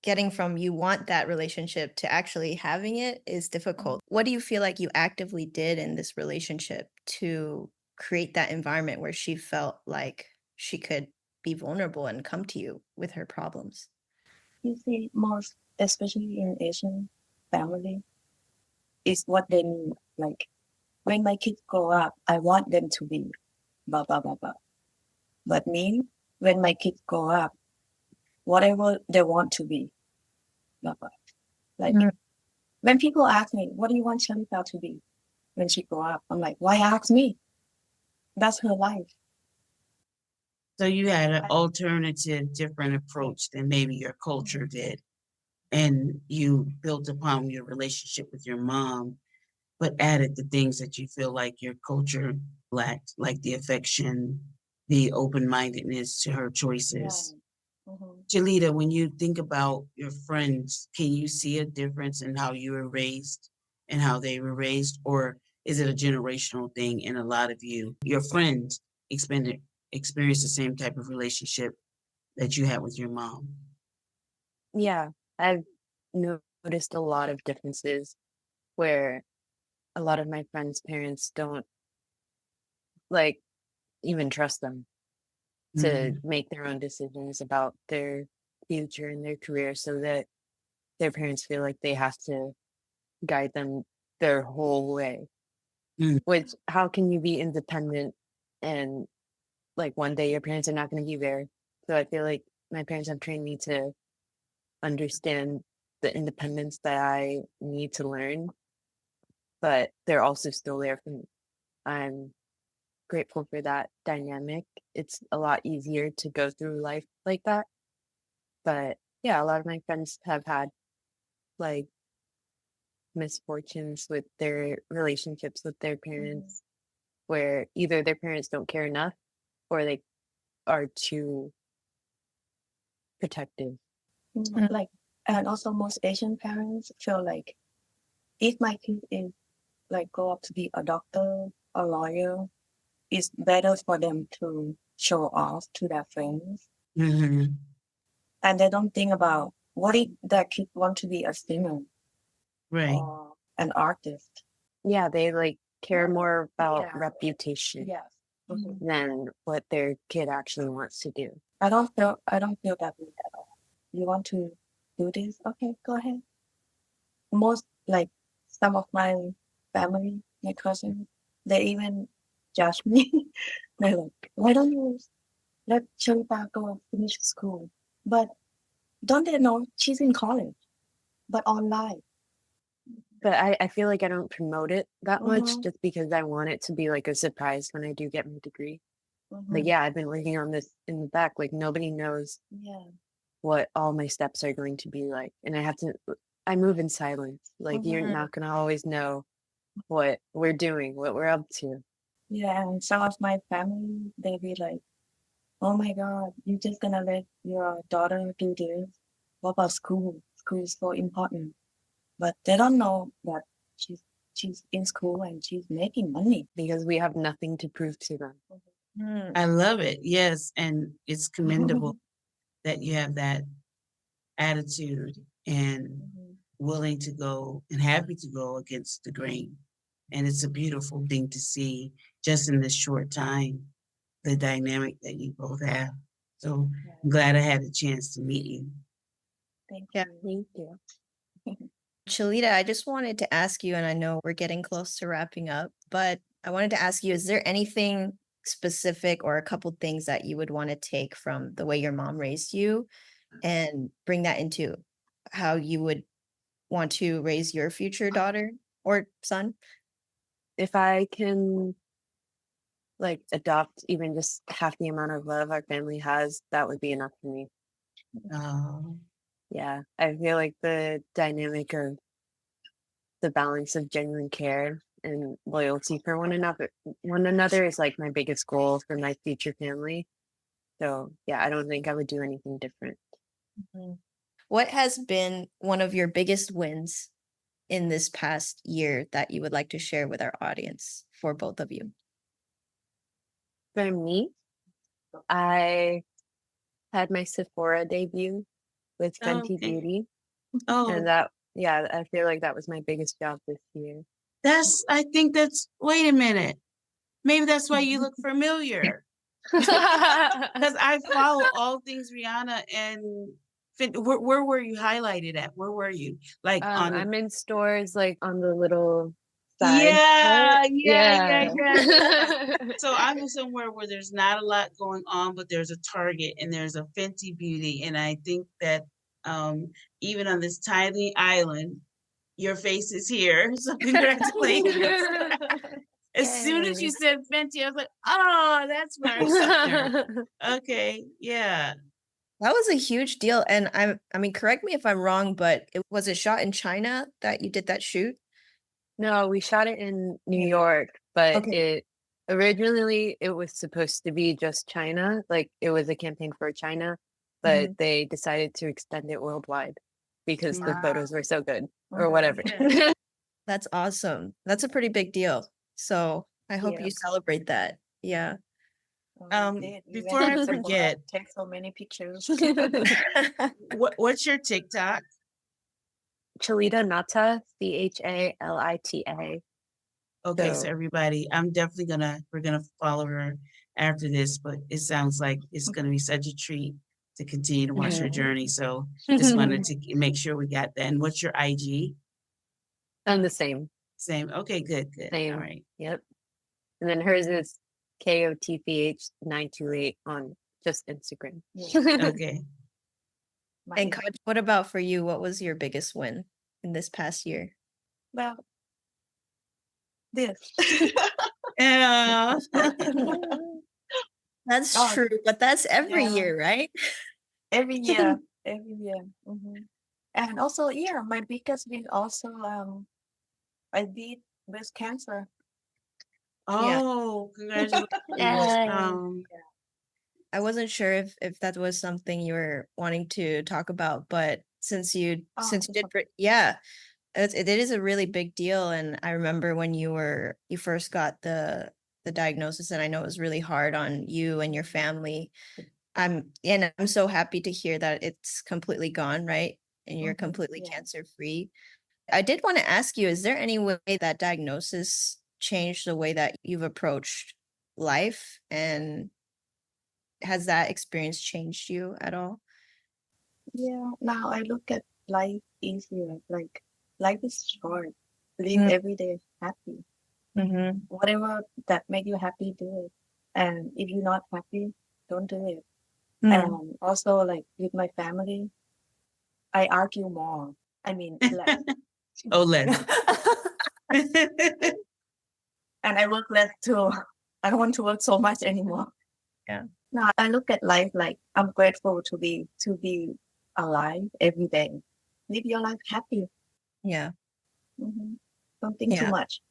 getting from you want that relationship to actually having it is difficult. What do you feel like you actively did in this relationship to create that environment where she felt like she could be vulnerable and come to you with her problems? You see, most, especially in Asian family, is what they need. Like, when my kids grow up, I want them to be blah, blah, blah, blah. But me, when my kids grow up, whatever they want to be, blah, blah. Like, when people ask me, what do you want Chalita to be when she grow up? I'm like, why ask me? That's her life. So you had an alternative, different approach than maybe your culture did. And you built upon your relationship with your mom, but added the things that you feel like your culture lacked, like the affection, the open-mindedness to her choices. Jalita, when you think about your friends, can you see a difference in how you were raised and how they were raised? Or is it a generational thing in a lot of your friends experience the same type of relationship that you had with your mom? Yeah, I've noticed a lot of differences where a lot of my friends' parents don't like even trust them to Mhm. make their own decisions about their future and their career, so that their parents feel like they have to guide them their whole way. Mm. Which, how can you be independent and like one day your parents are not going to be there? So I feel like my parents have trained me to understand the independence that I need to learn, but they're also still there for me. I'm grateful for that dynamic. It's a lot easier to go through life like that. But yeah, a lot of my friends have had like misfortunes with their relationships with their parents, where either their parents don't care enough or they are too protective. Like, and also most Asian parents feel like if my kid is like grow up to be a doctor, a lawyer, it's better for them to show off to their friends. Mhm. And they don't think about what if their kid want to be a singer Right. or an artist. Yeah, they like care more about Yeah. reputation Yes. than what their kid actually wants to do. I don't feel that way at all. You want to do this? Okay, go ahead. Most like some of my family, my cousins, they even judge me. They're like, why don't you let Chalita go finish school? But don't they know she's in college, but online? But I feel like I don't promote it that much Mhm. just because I want it to be like a surprise when I do get my degree. Like, Mhm. yeah, I've been working on this in the back. Like, nobody knows Yeah. what all my steps are going to be like. And I move in silence. Like, you're not going to always know what we're doing, what we're up to. Yeah, and some of my family, they be like, oh my God, you're just gonna let your daughter do this? What about school? School is so important. But they don't know that she's she's in school and she's making money. Because we have nothing to prove to them. I love it. Yes. And it's commendable that you have that attitude and willing to go and happy to go against the grain. And it's a beautiful thing to see just in this short time, the dynamic that you both have. So I'm glad I had a chance to meet you. Thank Yeah. you. Thank you. Chalita, I just wanted to ask you, and I know we're getting close to wrapping up, but I wanted to ask you, is there anything specific or a couple things that you would want to take from the way your mom raised you and bring that into how you would want to raise your future daughter or son? If I can like adopt even just half the amount of love our family has, that would be enough for me. Oh, Yeah, I feel like the dynamic of the balance of genuine care and loyalty for one another is like my biggest goal for my future family. So yeah, I don't think I would do anything different. What has been one of your biggest wins in this past year that you would like to share with our audience for both of you? For me, I had my Sephora debut with Fenty Okay. Beauty, Oh, and that, yeah, I feel like that was my biggest job this year. I think that's, wait a minute. Maybe that's why you look familiar. Because I follow all things Rihanna and where were you highlighted at? Where were you? Like on the, I'm in stores like on the little side yeah, part. yeah. Yeah. So I'm somewhere where there's not a lot going on, but there's a Target and there's a Fenty Beauty. And I think that even on this tiny island, your face is here. So congratulations. As soon as you Yay. said Fenty, I was like, oh, that's where I saw her. Okay, yeah. That was a huge deal. And I mean, correct me if I'm wrong, but was it shot in China that you did that shoot? No, we shot it in New New York, but Okay. it originally it was supposed to be just China. Like it was a campaign for China, but Mhm. they decided to extend it worldwide because the Wow. photos were so good or Mhm. whatever. Yeah. That's awesome. That's a pretty big deal. So I hope Yeah. you celebrate that. Yeah. We Before went I to Sephora, forget, take so many pictures. what's your TikTok? Chalita Nata, Chalita. Okay, so So everybody, we're gonna follow her after this, but it sounds like it's gonna be such a treat to continue to watch her journey. So just wanted to make sure we got that. And what's your IG? I'm the same. Same. Okay, good. All Same. right. Yep. And then hers is KOTPH928 on just Instagram. Yeah. Okay. And Kotch, what about for you? What was your biggest win in this past year? Well, this. Yeah. That's Oh, true, but that's every yeah. year, right? Every year. And also, yeah, my biggest win also, I beat breast cancer. Yeah. Oh, congratulations. Yay. I wasn't sure if that was something you were wanting to talk about, but since you Oh, did, yeah, it is a really big deal. And I remember when you first got the diagnosis, and I know it was really hard on you and your family. I'm so happy to hear that it's completely gone, right? And you're completely yeah. cancer free. I did want to ask you, is there any way that diagnosis changed the way that you've approached life? And has that experience changed you at all? Yeah. Now I look at life easier. Like life is short. Live every day happy. Mm-hmm. Whatever that make you happy, do it. And if you're not happy, don't do it. Mm. And also, like with my family, I argue more. I mean, less. Oh, Les. And I work less too. I don't want to work so much anymore. Yeah. Now I look at life like I'm grateful to be alive every day. Live your life happy. Yeah. Don't think too Yeah. much.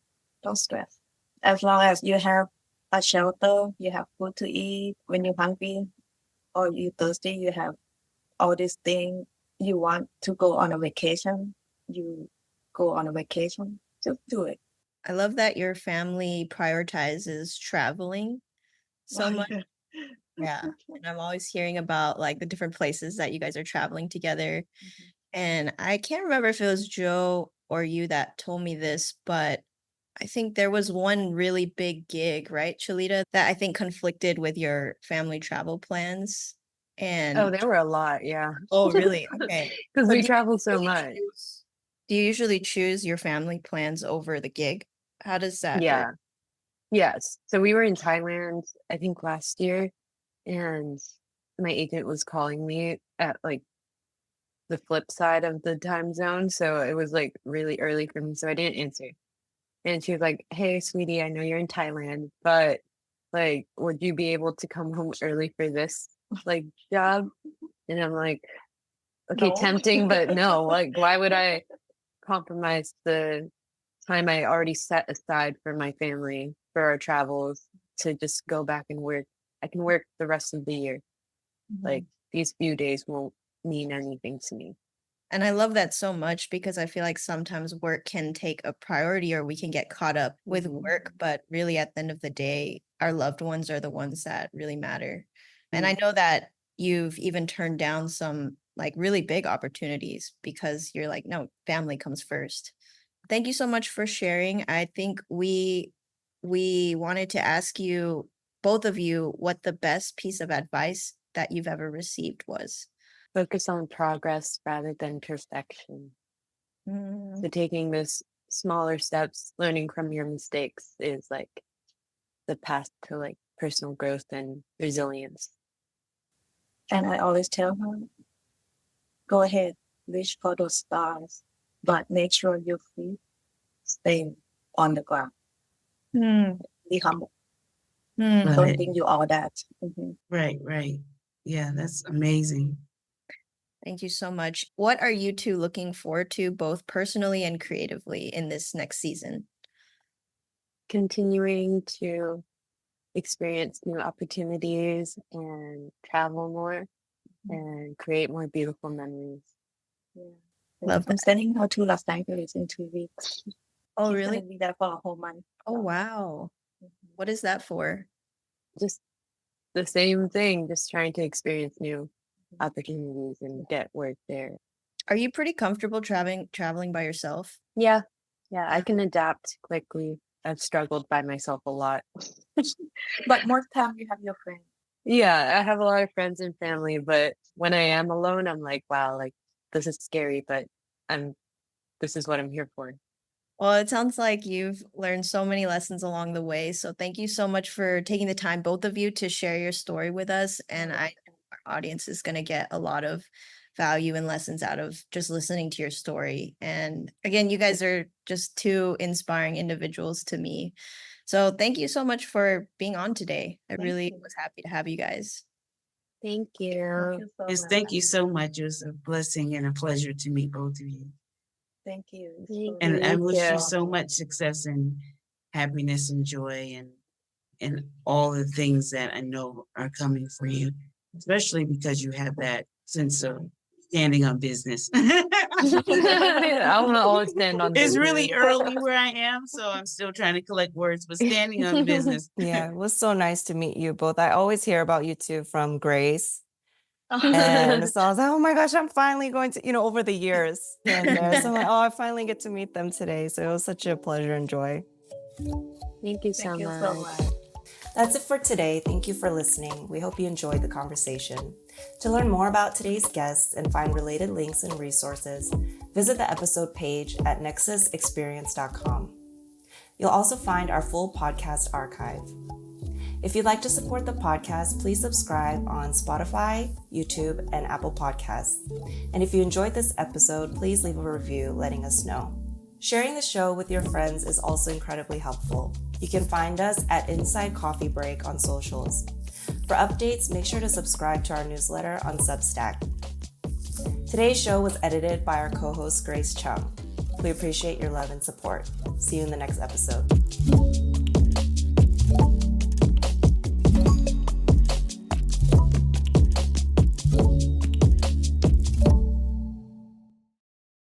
Don't stress. As long as you have a shelter, you have food to eat when you're hungry or you're thirsty, you have all these things. You want to go on a vacation, you go on a vacation. Just do it. I love that your family prioritizes traveling so much. Yeah. And I'm always hearing about like the different places that you guys are traveling together. And I can't remember if it was Joe or you that told me this, but I think there was one really big gig, right, Chalita, that I think conflicted with your family travel plans. And Oh, there were a lot, yeah. oh, really? Okay. Because So we travel so much. do you usually choose your family plans over the gig? How does that work? Yeah. Yes. So we were in Thailand, I think last year, and my agent was calling me at like the flip side of the time zone. So it was like really early for me. So I didn't answer. And she was like, "Hey, sweetie, I know you're in Thailand, but like, would you be able to come home early for this like job?" And I'm like, okay, No. tempting, but no, like, why would I compromise the time I already set aside for my family for our travels to just go back and work? I can work the rest of the year. Like, these few days won't mean anything to me. And I love that so much because I feel like sometimes work can take a priority or we can get caught up with work, but really at the end of the day, our loved ones are the ones that really matter. And I know that you've even turned down some like really big opportunities because you're like, no, family comes first. Thank you so much for sharing. I think we wanted to ask you, both of you, what the best piece of advice that you've ever received was. Focus on progress rather than perfection. So taking those smaller steps, learning from your mistakes is like the path to like personal growth and resilience. And I always tell her, go ahead, reach for those stars, but make sure your feet stay on the ground. Be humble. Love Don't it. think you all that. Mhm. Right. Yeah, that's amazing. Thank you so much. What are you two looking forward to, both personally and creatively, in this next season? Continuing to experience new opportunities and travel more and create more beautiful memories. Yeah. Love I'm that. sending her to Los Angeles in 2 weeks. Oh, She's really? gonna be there for a whole month. Oh, wow. What is that for? Just the same thing, just trying to experience new opportunities and get work there. Are you pretty comfortable traveling by yourself? Yeah, I can adapt quickly. I've struggled by myself a lot. But most time you have your friend. Yeah, I have a lot of friends and family, but when I am alone, I'm like, wow, like this is scary, but this is what I'm here for. Well, it sounds like you've learned so many lessons along the way. So thank you so much for taking the time, both of you, to share your story with us. And I know our audience is going to get a lot of value and lessons out of just listening to your story. And again, you guys are just two inspiring individuals to me. So thank you so much for being on today. I Thank really you. was happy to have you guys. Thank you. Thank you so Yes, much. thank you so much. It was a blessing and a pleasure to meet both of you. Thank you. Thank And I Thank wish you you. so much success and happiness and joy and all the things that I know are coming for you, especially because you have that sense of standing on business. I want to always stand on It's business. really early where I am, so I'm still trying to collect words, but standing on business. Yeah, it was so nice to meet you both. I always hear about you two from Grace. And so I was like, oh my gosh, I'm finally going to, over the years here and there. So I'm like, oh, I finally get to meet them today. So it was such a pleasure and joy. Thank you so Thank you much. so much. That's it for today. Thank you for listening. We hope you enjoyed the conversation. To learn more about today's guests and find related links and resources, visit the episode page at nexusexperience.com. You'll also find our full podcast archive. If you'd like to support the podcast, please subscribe on Spotify, YouTube, and Apple Podcasts. And if you enjoyed this episode, please leave a review letting us know. Sharing the show with your friends is also incredibly helpful. You can find us at Inside Coffee Break on socials. For updates, make sure to subscribe to our newsletter on Substack. Today's show was edited by our co-host Grace Chung. We appreciate your love and support. See you in the next episode.